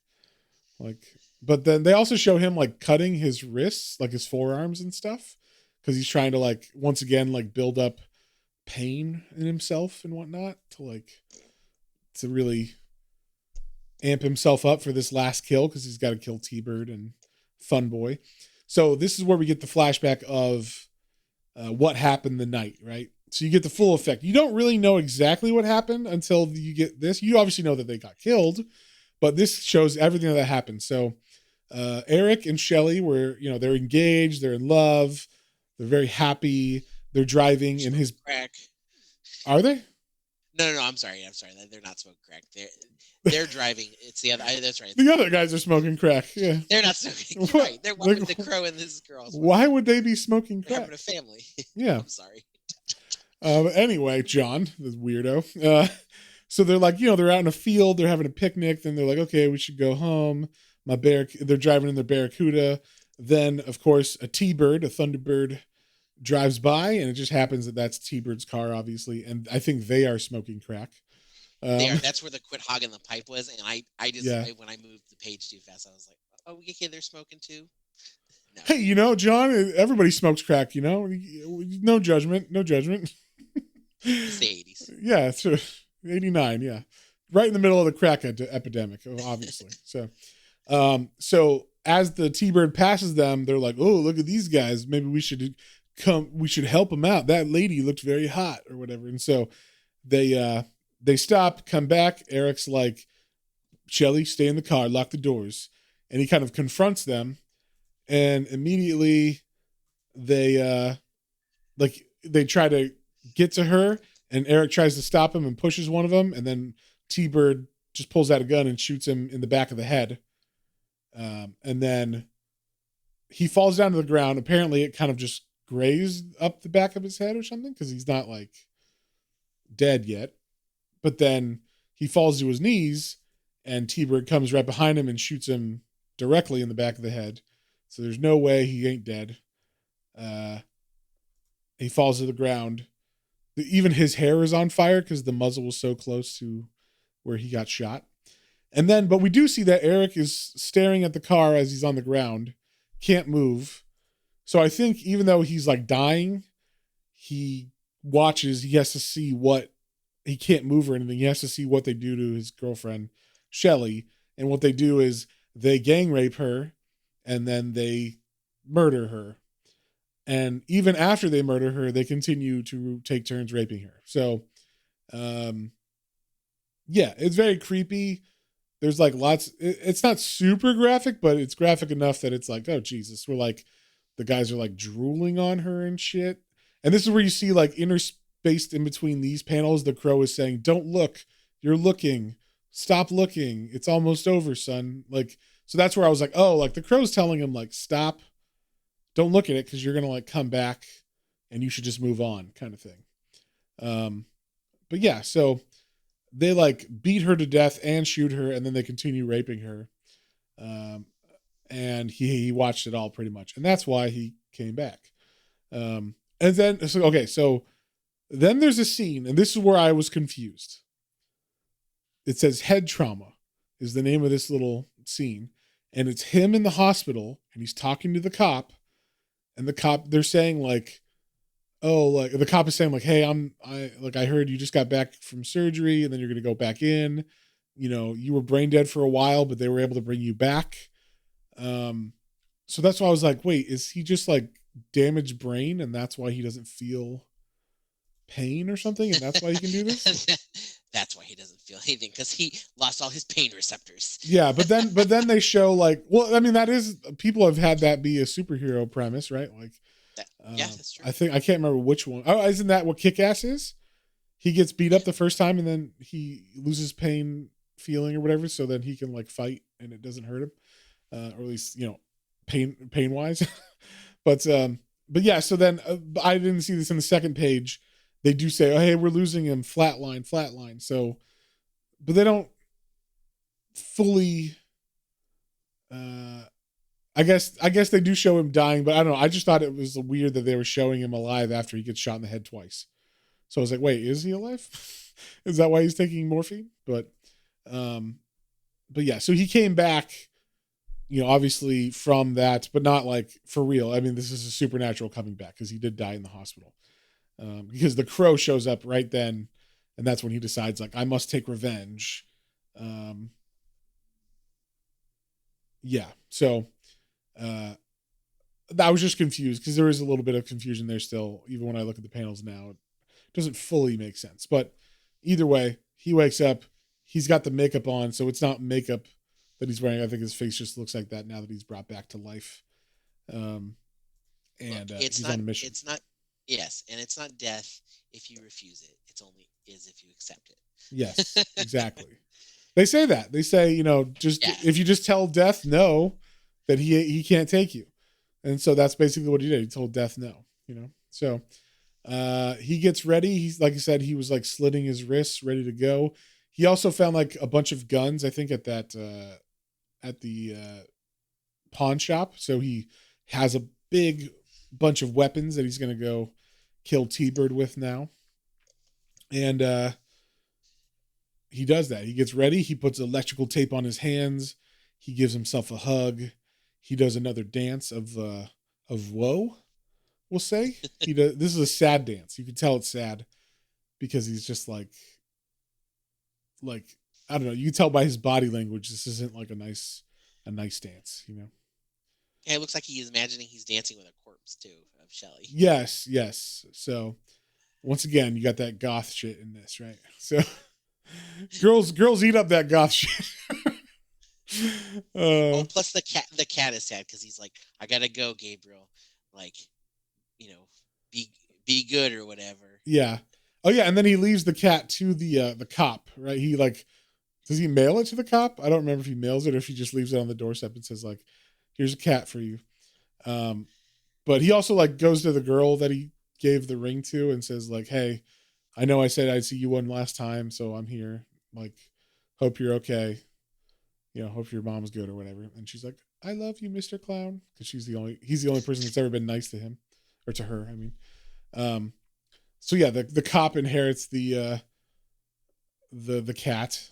S3: Like, but then they also show him like cutting his wrists, like his forearms and stuff. Cause he's trying to like, once again, like build up pain in himself and whatnot to really amp himself up for this last kill because he's got to kill T-Bird and Fun Boy. So this is where we get the flashback of what happened the night, right? So you get the full effect. You don't really know exactly what happened until you get this. You obviously know that they got killed, but this shows everything that happened. So Eric and Shelly were, they're engaged, they're in love, they're very happy. They're driving in his
S4: crack.
S3: Are they?
S4: No. I'm sorry. They're not smoking crack. They're driving. It's the other. That's right.
S3: The other guys are smoking crack. Yeah.
S4: They're not smoking. Right. They're one with the Crow and this girl.
S3: Why would they be smoking crack?
S4: They're having a family.
S3: Yeah.
S4: I'm sorry.
S3: Anyway, John, this weirdo. So they're like, they're out in a field. They're having a picnic. Then they're like, okay, we should go home. They're driving in their Barracuda. Then, of course, a T-Bird, a Thunderbird, drives by, and it just happens that that's T-Bird's car, obviously, and I think they are smoking crack.
S4: They are. That's where the quit hogging the pipe was, and I just when I moved the page too fast, I was like, oh, okay, they're smoking too.
S3: No. Hey, John, everybody smokes crack. No judgment, no judgment.
S4: It's the 80s.
S3: Yeah, it's 89. Yeah, right in the middle of the crack epidemic, obviously. So as the T-Bird passes them, they're like, oh, look at these guys. Maybe we should help them out. That lady looked very hot or whatever. And so they stop, come back. Eric's like, Shelly, stay in the car, lock the doors. And he kind of confronts them, and immediately they try to get to her, and Eric tries to stop him and pushes one of them, and then T-Bird just pulls out a gun and shoots him in the back of the head. And then he falls down to the ground. Apparently it kind of just grazed up the back of his head or something, because he's not like dead yet. But then he falls to his knees, and T-Bird comes right behind him and shoots him directly in the back of the head. So there's no way he ain't dead. He falls to the ground. Even his hair is on fire because the muzzle was so close to where he got shot. And then, but we do see that Eric is staring at the car as he's on the ground, can't move. So I think even though he's like dying, he has to see he can't move or anything. He has to see what they do to his girlfriend, Shelly. And what they do is they gang rape her, and then they murder her. And even after they murder her, they continue to take turns raping her. So, yeah, it's very creepy. There's like it's not super graphic, but it's graphic enough that it's like, oh, Jesus. We're like, the guys are like drooling on her and shit. And this is where you see like spaced in between these panels, the crow is saying, "Don't look. You're looking. Stop looking. It's almost over, son." Like, so that's where I was like, oh, like the crow's telling him like, stop, don't look at it because you're gonna like come back, and you should just move on, kind of thing. But yeah, so they like beat her to death and shoot her, and then they continue raping her. And he watched it all pretty much, and that's why he came back. And then so then there's a scene, and this is where I was confused. It says head trauma is the name of this little scene, and it's him in the hospital, and he's talking to the cop, and the cop, they're saying like, oh, like the cop is saying like, hey, I heard you just got back from surgery, and then you're gonna go back in. You know, you were brain dead for a while, but they were able to bring you back. So that's why I was like, wait, is he just like damaged brain, and that's why he doesn't feel pain or something, and that's why he can do this?
S4: That's why he doesn't feel anything, because he lost all his pain receptors.
S3: Yeah, but then they show like, well, I mean, that is, people have had that be a superhero premise, right? Like,
S4: yeah, that's true.
S3: I can't remember which one. Oh, isn't that what Kick-Ass is? He gets beat up the first time, and then he loses pain feeling or whatever, so then he can like fight and it doesn't hurt him, or at least, you know, pain wise. but yeah, so then I didn't see this in the second page. They do say, oh, hey, we're losing him, flatline. So, but they don't fully, I guess they do show him dying, but I don't know. I just thought it was weird that they were showing him alive after he gets shot in the head twice. So I was like, wait, is he alive? Is that why he's taking morphine? But yeah, so he came back, you know, obviously from that, but not like for real. I mean, this is a supernatural coming back, because he did die in the hospital. Because the crow shows up right then, and that's when he decides like, I must take revenge. Yeah, so I was just confused, because there is a little bit of confusion there still, even when I look at the panels now. It doesn't fully make sense, but either way, he wakes up, he's got the makeup on, so it's not makeup that he's wearing. I think his face just looks like that now that he's brought back to life. And he's on a mission.
S4: It's not. Yes, and it's not death if you refuse it. It's only is if you accept it.
S3: Yes, exactly. They say that. They say, you know, just if you just tell death no, that he can't take you. And so that's basically what he did. He told death no, you know. So he gets ready. He's, like I said, he was like slitting his wrists, ready to go. He also found like a bunch of guns, I think, at the pawn shop. So he has a big bunch of weapons that he's going to go kill T-Bird with now. And he does that. He gets ready. He puts electrical tape on his hands. He gives himself a hug. He does another dance of woe, we'll say. This is a sad dance. You can tell it's sad, because he's just like I don't know. You can tell by his body language this isn't like a nice dance, you know.
S4: Yeah, it looks like he is imagining he's dancing with a corpse too of Shelley.
S3: Yes. So once again, you got that goth shit in this, right? So girls eat up that goth shit.
S4: Plus the cat is sad, because he's like, I gotta go, Gabriel. Like, you know, be good or whatever.
S3: Yeah. Oh yeah, and then he leaves the cat to the cop, right? He like, does he mail it to the cop? I don't remember if he mails it or if he just leaves it on the doorstep and says like, here's a cat for you. But he also like goes to the girl that he gave the ring to and says like, hey, I know I said I'd see you one last time, so I'm here. Like, hope you're okay. You know, hope your mom's good or whatever. And she's like, I love you, Mr. Clown. Because he's the only person that's ever been nice to him, or to her, I mean. So yeah, the cop inherits the cat.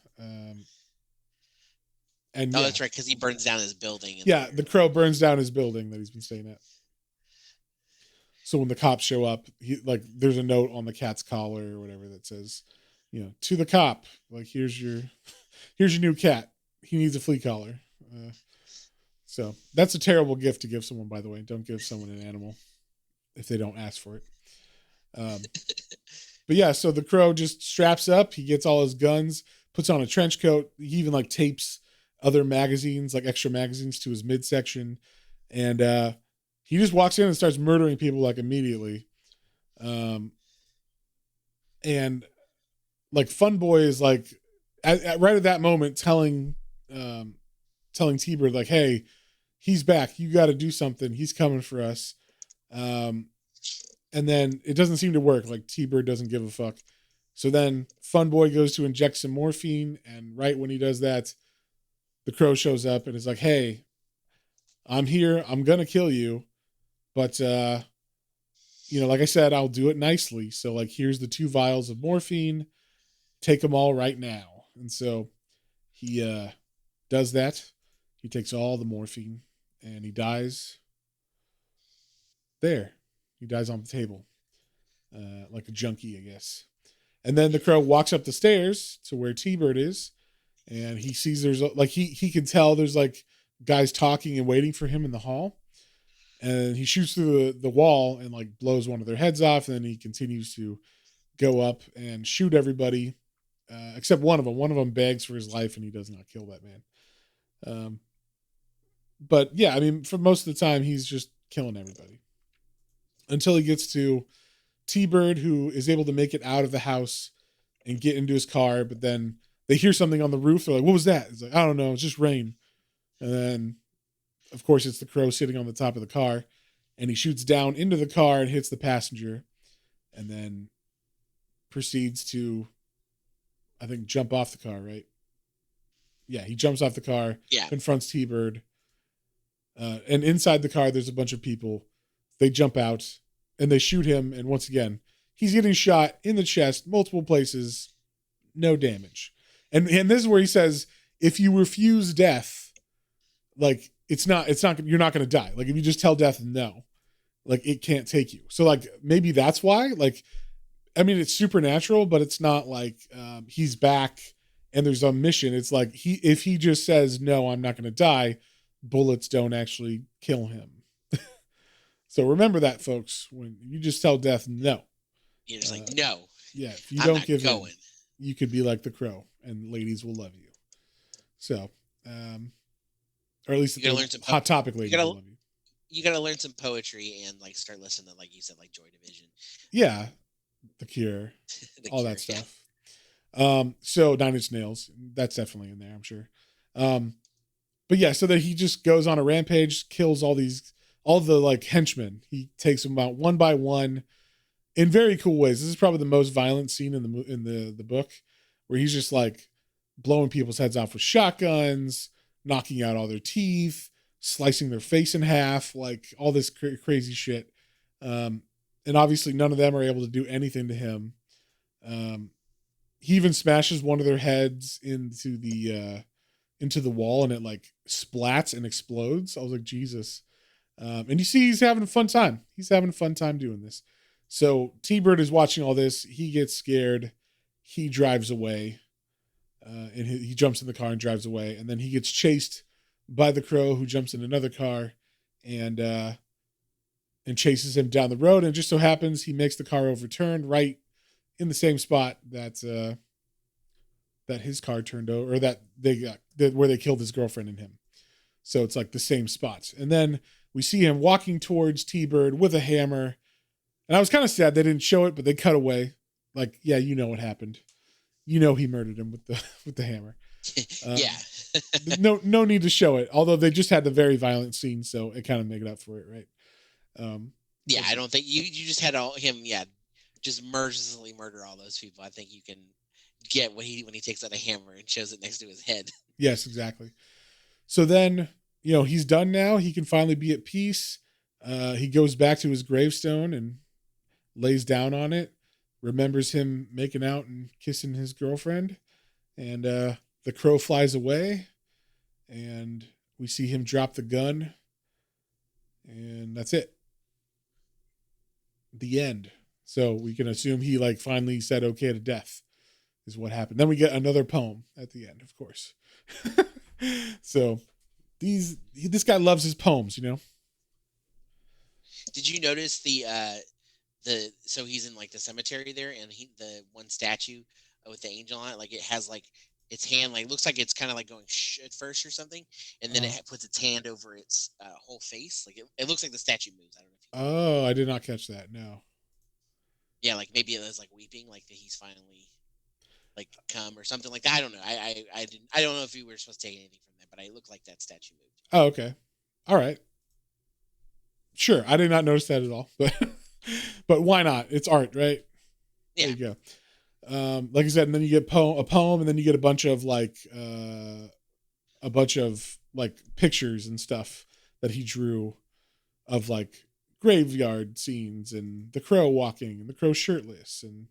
S3: And
S4: that's right, because he burns down his building.
S3: The crow burns down his building that he's been staying at. So when the cops show up, there's a note on the cat's collar or whatever that says, you know, to the cop, like, here's your new cat. He needs a flea collar. So that's a terrible gift to give someone, by the way. Don't give someone an animal if they don't ask for it. But yeah, so the crow just straps up. He gets all his guns, puts on a trench coat. He even like tapes other magazines, like extra magazines, to his midsection. And he just walks in and starts murdering people like immediately. and like Fun Boy is like right at that moment telling T-Bird like, hey, he's back. You got to do something. He's coming for us. Um, and then it doesn't seem to work. Like T-Bird doesn't give a fuck. So then Fun Boy goes to inject some morphine, and right when he does that, the Crow shows up and is like, hey, I'm here. I'm gonna kill you, but like I said, I'll do it nicely. So like, here's the 2 vials of morphine. Take them all right now. And so he does that. He takes all the morphine and he dies there. He dies on the table, like a junkie, I guess. And then the Crow walks up the stairs to where T-Bird is, and he sees there's like he can tell there's like guys talking and waiting for him in the hall. And he shoots through the wall and like blows one of their heads off. And then he continues to go up and shoot everybody, except one of them. One of them begs for his life, and he does not kill that man. But yeah, I mean, for most of the time, he's just killing everybody until he gets to T-Bird, who is able to make it out of the house and get into his car. But then they hear something on the roof. They're like, what was that? It's like, I don't know. It's just rain. And then, of course, it's the Crow sitting on the top of the car. And he shoots down into the car and hits the passenger. And then proceeds to, I think, jump off the car, right? Yeah, he jumps off the car, confronts T-Bird. And inside the car, there's a bunch of people. They jump out and they shoot him. And once again, he's getting shot in the chest, multiple places, no damage. And this is where he says, if you refuse death, like you're not going to die. Like if you just tell death no, like it can't take you. So like maybe that's why. Like, I mean, it's supernatural, but it's not like he's back and there's a mission. It's like if he just says no, I'm not going to die, bullets don't actually kill him. So remember that, folks. When you just tell death no,
S4: you're just like no.
S3: Yeah, if you don't give in, you could be like the Crow, and ladies will love you. So, or at least
S4: you gotta learn some
S3: Hot Topic ladies will love you.
S4: You gotta learn some poetry and like start listening to, like you said, like Joy Division.
S3: Yeah, The Cure, all that stuff. Yeah. So 9 Inch Nails, that's definitely in there, I'm sure. But yeah, so that he just goes on a rampage, kills all the like henchmen. He takes them out one by one in very cool ways. This is probably the most violent scene in the book, where he's just like blowing people's heads off with shotguns, knocking out all their teeth, slicing their face in half, like all this crazy shit. And obviously none of them are able to do anything to him. He even smashes one of their heads into the wall, and it like splats and explodes. I was like, Jesus. And you see he's having a fun time. He's having a fun time doing this. So T-Bird is watching all this. He gets scared. He drives away. And he jumps in the car and drives away. And then he gets chased by the Crow, who jumps in another car and chases him down the road. And it just so happens he makes the car overturned right in the same spot that his car turned over, or where they killed his girlfriend and him. So it's like the same spot. And then we see him walking towards T-Bird with a hammer. And I was kind of sad they didn't show it, but they cut away. Like, yeah, you know what happened. You know he murdered him with the hammer.
S4: Yeah.
S3: no need to show it. Although they just had the very violent scene, so it kind of made it up for it, right?
S4: Yeah, I don't think you just had him just mercilessly murder all those people. I think you can get when he takes out a hammer and shows it next to his head.
S3: Yes, exactly. So then, he's done now. He can finally be at peace. He goes back to his gravestone and lays down on it, remembers him making out and kissing his girlfriend, and the Crow flies away, and we see him drop the gun, and that's it. The end. So we can assume he like finally said okay to death is what happened. Then we get another poem at the end, of course. So this guy loves his poems,
S4: Did you notice so he's in like the cemetery there, and the one statue with the angel on it, like it has like its hand, like looks like it's kind of like going shh at first or something, and then it puts its hand over its whole face, like it looks like the statue moves. I don't know if you
S3: I did not catch that. No.
S4: Yeah, like maybe it was like weeping, like that he's finally like come or something like that. I don't know. I don't know if we were supposed to take anything from that, but it looked like that statue moved.
S3: Oh, okay. All right. Sure. I did not notice that at all, but but why not? It's art, right?
S4: Yeah.
S3: There you go. Like I said, and then you get a poem, and then you get a bunch of like pictures and stuff that he drew of like graveyard scenes and the crow walking and the crow shirtless and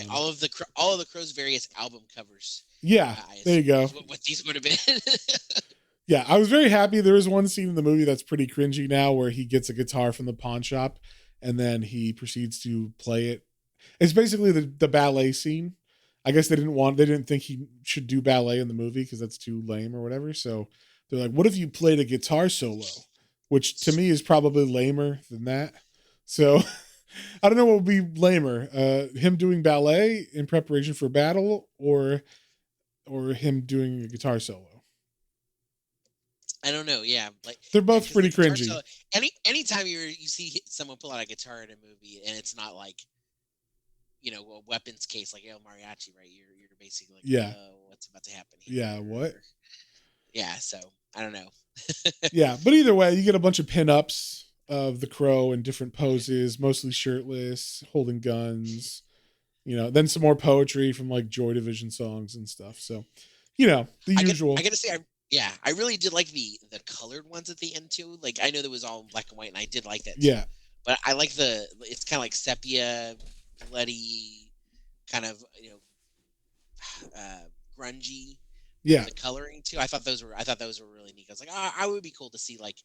S4: All of the Crow's various album covers.
S3: yeah, there you go.
S4: What these would have been.
S3: Yeah, I was very happy. There is one scene in the movie that's pretty cringy now where he gets a guitar from the pawn shop and then he proceeds to play it. It's basically the ballet scene. I guess they didn't think he should do ballet in the movie because that's too lame or whatever. So they're like, what if you played a guitar solo? Which to me is probably lamer than that. So I don't know what would be lamer. Him doing ballet in preparation for battle or him doing a guitar solo.
S4: I don't know. Yeah, like
S3: they're both pretty cringy.
S4: Solo, anytime you see someone pull out a guitar in a movie and it's not like, you know, a weapons case like El Mariachi, right? You're basically like,
S3: yeah,
S4: what's about to happen here?
S3: Yeah, what?
S4: Yeah, so I don't know.
S3: Yeah, but either way, you get a bunch of pinups of the Crow in different poses, mostly shirtless, holding guns. You know, then some more poetry from like Joy Division songs and stuff. So, you know, the usual.
S4: I gotta say, I really did like the colored ones at the end too. Like I know there was all in black and white, and I did like that too.
S3: Yeah.
S4: But I like it's kind of like sepia, bloody, kind of, you know, grungy.
S3: Yeah.
S4: The coloring too. I thought those were really neat. I was like, I would be cool to see like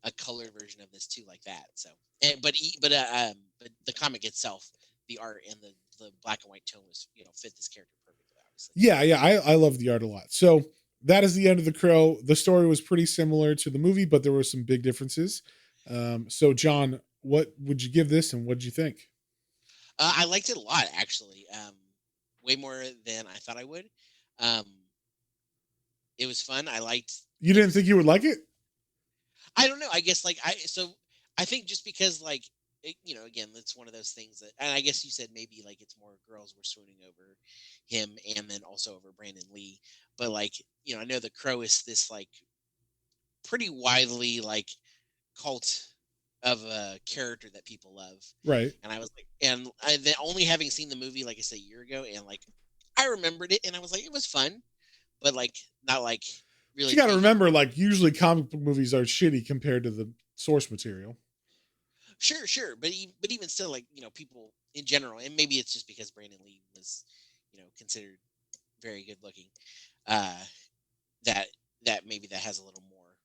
S4: a colored version of this too, like that. So, but the comic itself, the art and the black and white tone was, you know, fit this character perfectly. Obviously.
S3: Yeah. I love the art a lot. So that is the end of The Crow. The story was pretty similar to the movie, but there were some big differences. So John, what would you give this, and what did you think?
S4: I liked it a lot, actually. Way more than I thought I would. It was fun. I liked.
S3: You didn't think you would like it?
S4: I don't know. I guess I think just because you know, again, it's one of those things that, and I guess you said maybe like it's more girls were swooning over him and then also over Brandon Lee. But like, you know, I know the Crow is this like pretty widely like cult of a character that people love.
S3: Right.
S4: And I was like, and then only having seen the movie, like I said, a year ago, and like I remembered it and I was like, it was fun, but like not like really.
S3: You got to remember, like usually comic book movies are shitty compared to the source material.
S4: Sure, but even still, like, you know, people in general, and maybe it's just because Brandon Lee was, you know, considered very good looking, that maybe that has a little more,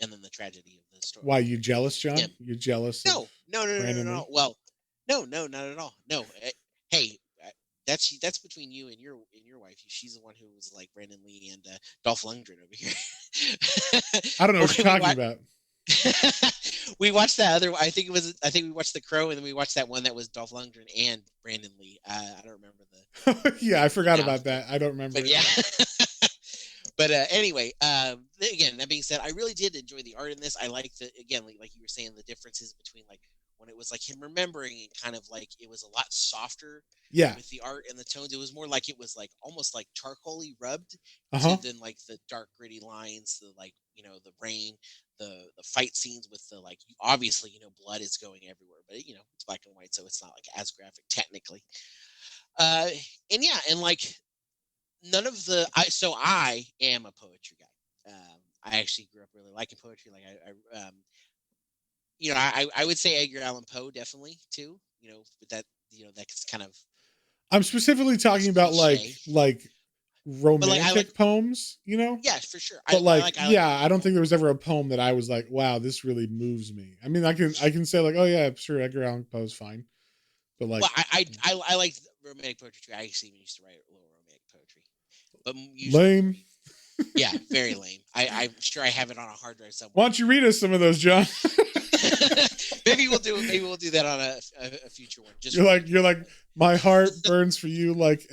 S4: and then the tragedy of the story.
S3: Why, you jealous, John?
S4: Him.
S3: You jealous?
S4: No.
S3: Lee?
S4: Well, no, not at all. No, hey, that's between you and your wife. She's the one who was like Brandon Lee and Dolph Lundgren over here.
S3: I don't know what you're talking about.
S4: We watched that other. I think we watched The Crow, and then we watched that one that was Dolph Lundgren and Brandon Lee. I don't remember the.
S3: Yeah, I forgot about that. I don't remember.
S4: But yeah. But anyway, again, that being said, I really did enjoy the art in this. I like again, like you were saying, the differences between like when it was like him remembering and kind of like it was a lot softer.
S3: Yeah.
S4: With the art and the tones, it was more like it was like almost like charcoaly rubbed than like the dark gritty lines, the like, you know, the rain, the fight scenes with the like, obviously, you know, blood is going everywhere, but you know, it's black and white, so it's not like as graphic technically. And yeah, and like none of the I am a poetry guy. I actually grew up really liking poetry. Like I you know, I would say Edgar Allan Poe definitely too. You know, but that, you know, that's kind of.
S3: I'm specifically talking about like romantic poems, you know?
S4: Yeah, for sure.
S3: But I don't think there was ever a poem that I was like, wow, this really moves me. I mean, I can say like, oh yeah, sure, Edgar Allan Poe's fine. But like,
S4: well, I like romantic poetry too. I actually used to write a little romantic poetry, but
S3: lame.
S4: Yeah, very lame. I'm sure I have it on a hard drive somewhere.
S3: Why don't you read us some of those, John?
S4: Maybe we'll do that on a future one. Just
S3: you're like my heart burns for you like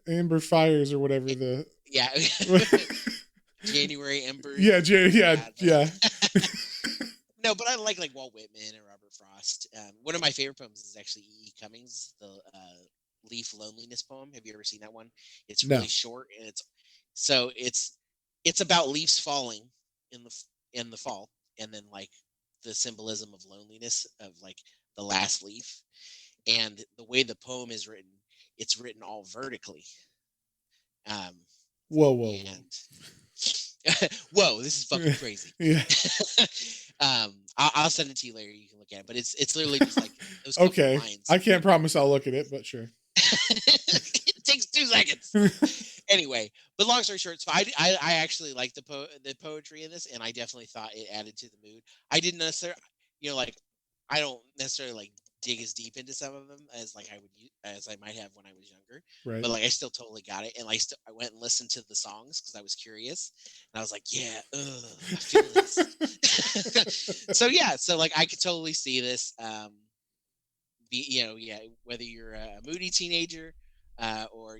S3: amber fires or whatever the.
S4: Yeah. January Embers.
S3: Yeah.
S4: No, but I like Walt Whitman and Robert Frost. One of my favorite poems is actually E. Cummings, the Leaf Loneliness poem. Have you ever seen that one? It's
S3: No.
S4: really short, and it's about leaves falling in the fall, and then like the symbolism of loneliness of like the last leaf, and the way the poem is written, it's written all vertically. Um,
S3: Whoa.
S4: and whoa, this is fucking crazy.
S3: Yeah.
S4: I'll send it to you later. You can look at it, but it's literally just like those couple
S3: Okay.
S4: lines.
S3: I can't promise I'll look at it, but sure.
S4: It takes 2 seconds. Anyway, but long story short, so I actually like the poetry in this, and I definitely thought it added to the mood. I didn't necessarily, like, I don't necessarily like dig as deep into some of them as like as I might have when I was younger,
S3: Right.
S4: but like I still totally got it, and like I went and listened to the songs because I was curious, and I was like, yeah, I feel this. So like I could totally see this. Whether you're a moody teenager, or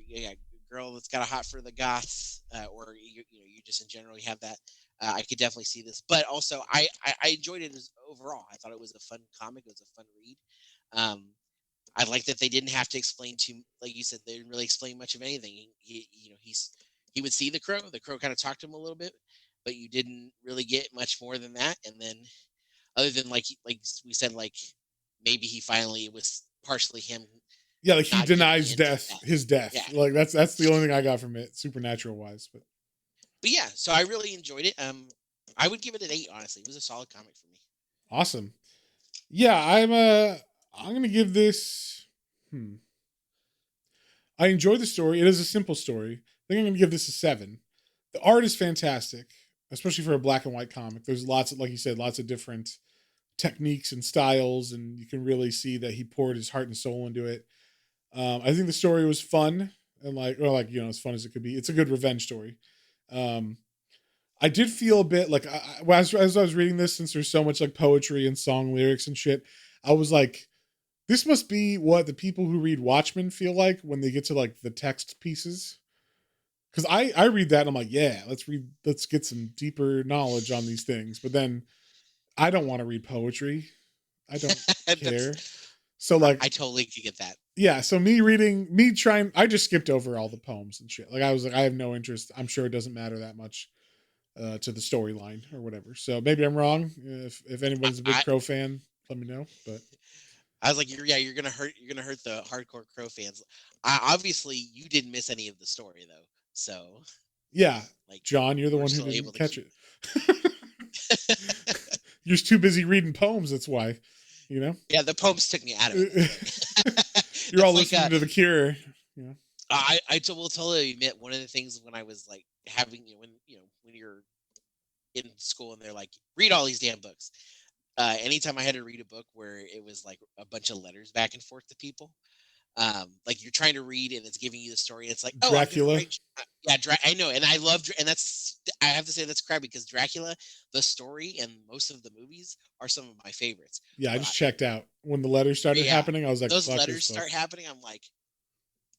S4: girl that's got a hot for the goths, or you just in general you have that. I could definitely see this, but also I enjoyed it overall. I thought it was a fun comic. It was a fun read. I like that they didn't have to explain like you said, they didn't really explain much of anything. He would see the crow. The crow kind of talked to him a little bit, but you didn't really get much more than that. And then, other than like we said, like maybe he finally was partially him.
S3: Yeah, like he denies his death.
S4: Yeah.
S3: Like that's the only thing I got from it, supernatural wise. But
S4: yeah, so I really enjoyed it. I would give it an 8. Honestly, it was a solid comic for me.
S3: Awesome. Yeah, I'm gonna give this. I enjoy the story. It is a simple story. I think I'm gonna give this a 7. The art is fantastic, especially for a black and white comic. There's lots of, like you said, lots of different techniques and styles, and you can really see that he poured his heart and soul into it. I think the story was fun and as fun as it could be. It's a good revenge story. I did feel a bit like as I was reading this, since there's so much like poetry and song lyrics and shit, I was like, this must be what the people who read Watchmen feel like when they get to like the text pieces. Because I read that and I'm like, yeah, let's get some deeper knowledge on these things. But then I don't want to read poetry. I don't care. So like
S4: I totally could get that.
S3: Yeah, so I just skipped over all the poems and shit. Like I was like, I have no interest. I'm sure it doesn't matter that much to the storyline or whatever. So maybe I'm wrong. If anybody's a big Crow fan, let me know. But
S4: I was like, you're gonna hurt the hardcore Crow fans. Obviously, you didn't miss any of the story though. So
S3: yeah,
S4: like
S3: John, you're the one who didn't catch it. You're just too busy reading poems. That's why,
S4: Yeah, the poems took me out of it.
S3: You're all listening to The Cure.
S4: I will totally admit, one of the things when I was like having when you're in school and they're like, read all these damn books. Anytime I had to read a book where it was like a bunch of letters back and forth to people, like you're trying to read and it's giving you the story. And it's like,
S3: Dracula.
S4: I know, and I love, and I have to say that's crap because Dracula, the story and most of the movies are some of my favorites.
S3: Yeah, I just checked out when the letters started happening. I was like,
S4: those letters start happening. I'm like,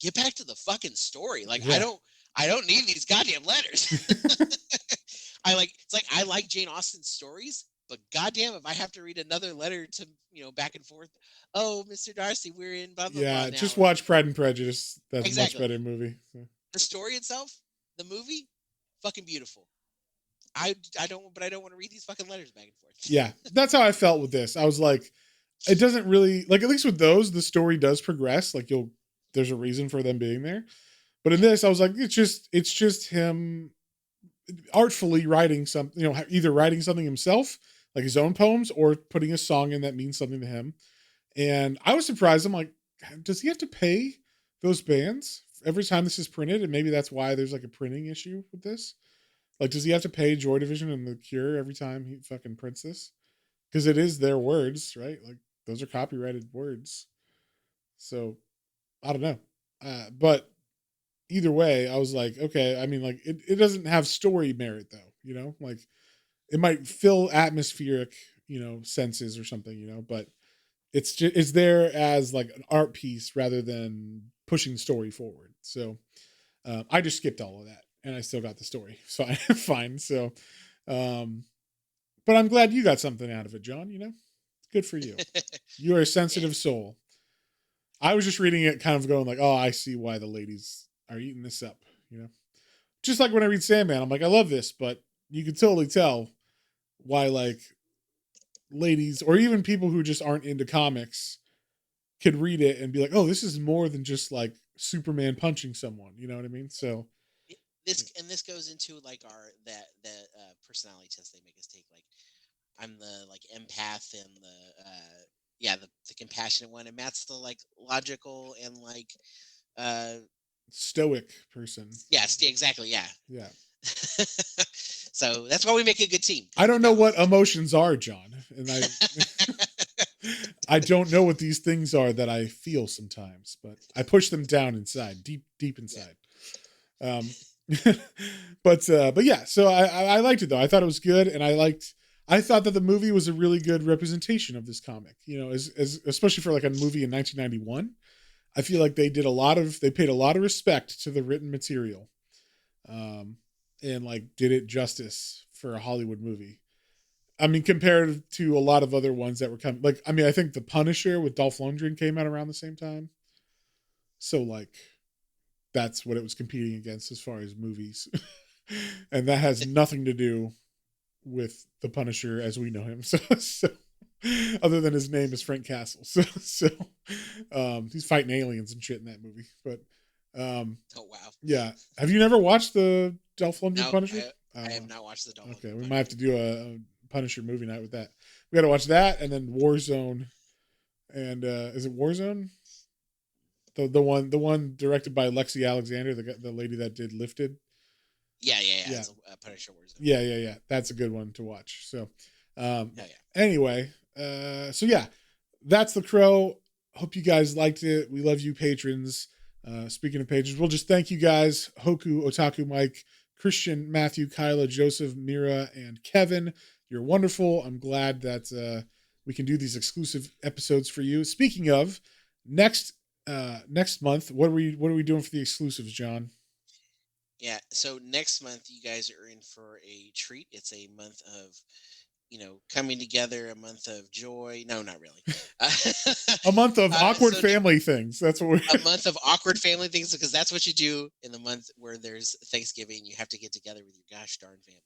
S4: get back to the fucking story. Like,
S3: yeah.
S4: I don't need these goddamn letters. I like Jane Austen's stories, but goddamn, if I have to read another letter to back and forth, oh, Mr. Darcy, we're in blah blah blah.
S3: Yeah, just watch Pride and Prejudice. That's
S4: exactly.
S3: a much better movie. So.
S4: The story itself, the movie, fucking beautiful. I don't want to read these fucking letters back and forth.
S3: Yeah, that's how I felt with this. I was like, it doesn't really like, at least with those, the story does progress. Like there's a reason for them being there. But in this, I was like, it's just him artfully writing something, either writing something himself, like his own poems, or putting a song in that means something to him. And I was surprised. I'm like, does he have to pay those bands every time this is printed? And maybe that's why there's like a printing issue with this. Like, does he have to pay Joy Division and The Cure every time he fucking prints this? Because it is their words, right? Like, those are copyrighted words. So, I don't know. But either way, I was like, okay, I mean, like, it doesn't have story merit, though, Like, it might fill atmospheric, senses or something, but it's there as, like, an art piece rather than pushing story forward. So, I just skipped all of that. And I still got the story. So I'm fine. So, but I'm glad you got something out of it, John, Good for you. You are a sensitive soul. I was just reading it kind of going like, oh, I see why the ladies are eating this up, you know? Just like when I read Sandman, I'm like, I love this, but you can totally tell why like ladies or even people who just aren't into comics could read it and be like, oh, this is more than just like Superman punching someone. You know what I mean? So
S4: this goes into like that personality test they make us take. Like I'm the like empath and the compassionate one, and Matt's the like logical and like
S3: stoic person.
S4: Yes, exactly. Yeah.
S3: Yeah.
S4: So that's why we make a good team.
S3: I don't know what emotions are, John, and I don't know what these things are that I feel sometimes, but I push them down inside, deep inside. Yeah. But yeah, so I liked it though. I thought it was good, and I thought that the movie was a really good representation of this comic. You know, as especially for like a movie in 1991, I feel like they paid a lot of respect to the written material, and like did it justice for a Hollywood movie. I mean, compared to a lot of other ones that were coming, like, I mean, I think The Punisher with Dolph Lundgren came out around the same time. So, like, that's what it was competing against as far as movies. And that has nothing to do with The Punisher as we know him. So other than his name is Frank Castle. So he's fighting aliens and shit in that movie. But,
S4: oh, wow.
S3: Yeah. Have you never watched the Dolph Lundgren Punisher?
S4: I have not watched the Dolph Lundgren
S3: Punisher. We might have to do a Punisher movie night with that. We got to watch that, and then Warzone, and is it Warzone? The one directed by Lexi Alexander, the lady that did Lifted.
S4: Yeah. It's a Punisher Warzone.
S3: Yeah. That's a good one to watch. So, anyway, so yeah, that's The Crow. Hope you guys liked it. We love you, patrons. Speaking of patrons, we'll just thank you guys: Hoku, Otaku, Mike, Christian, Matthew, Kyla, Joseph, Mira, and Kevin. You're wonderful. I'm glad that we can do these exclusive episodes for you. Speaking of, next month, what are we doing for the exclusives, John?
S4: Yeah, so next month you guys are in for a treat. It's a month of, coming together, a month of joy. No, not really.
S3: A month of awkward family things. That's what we're
S4: a month of awkward family things, because that's what you do in the month where there's Thanksgiving. You have to get together with your gosh darn family.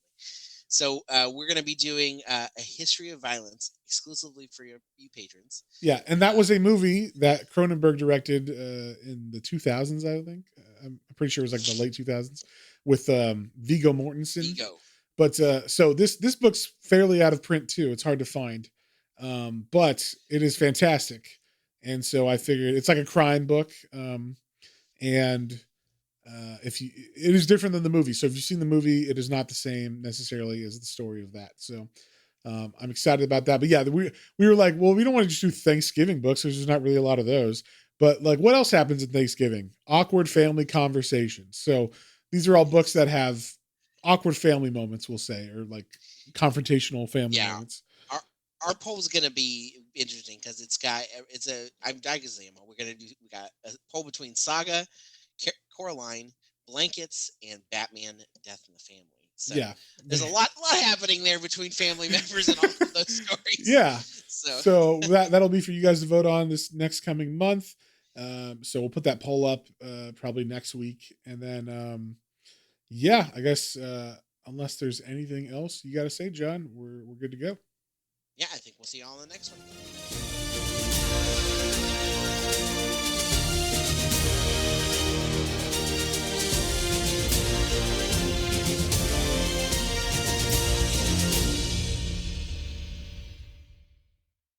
S4: So we're going to be doing a history of violence exclusively for you patrons.
S3: Yeah, and that was a movie that Cronenberg directed in the 2000s, I think. I'm pretty sure it was like the late 2000s with Viggo Mortensen.
S4: Viggo.
S3: But so this book's fairly out of print too. It's hard to find, but it is fantastic. And so I figured it's like a crime book, and it is different than the movie. So if you've seen the movie, it is not the same necessarily as the story of that. So I'm excited about that. But yeah, we were like, well, we don't want to just do Thanksgiving books because there's not really a lot of those. But like, what else happens in Thanksgiving? Awkward family conversations. So these are all books that have awkward family moments, we'll say, or like confrontational family moments.
S4: Our poll is going to be interesting because we got a poll between Saga, Coraline, Blankets, and Batman: Death in the Family. So
S3: yeah,
S4: there's a lot happening there between family members and all of those stories.
S3: Yeah. So that'll be for you guys to vote on this next coming month. So we'll put that poll up probably next week, and then I guess unless there's anything else you got to say, John, we're good to go.
S4: Yeah, I think we'll see you all in the next one.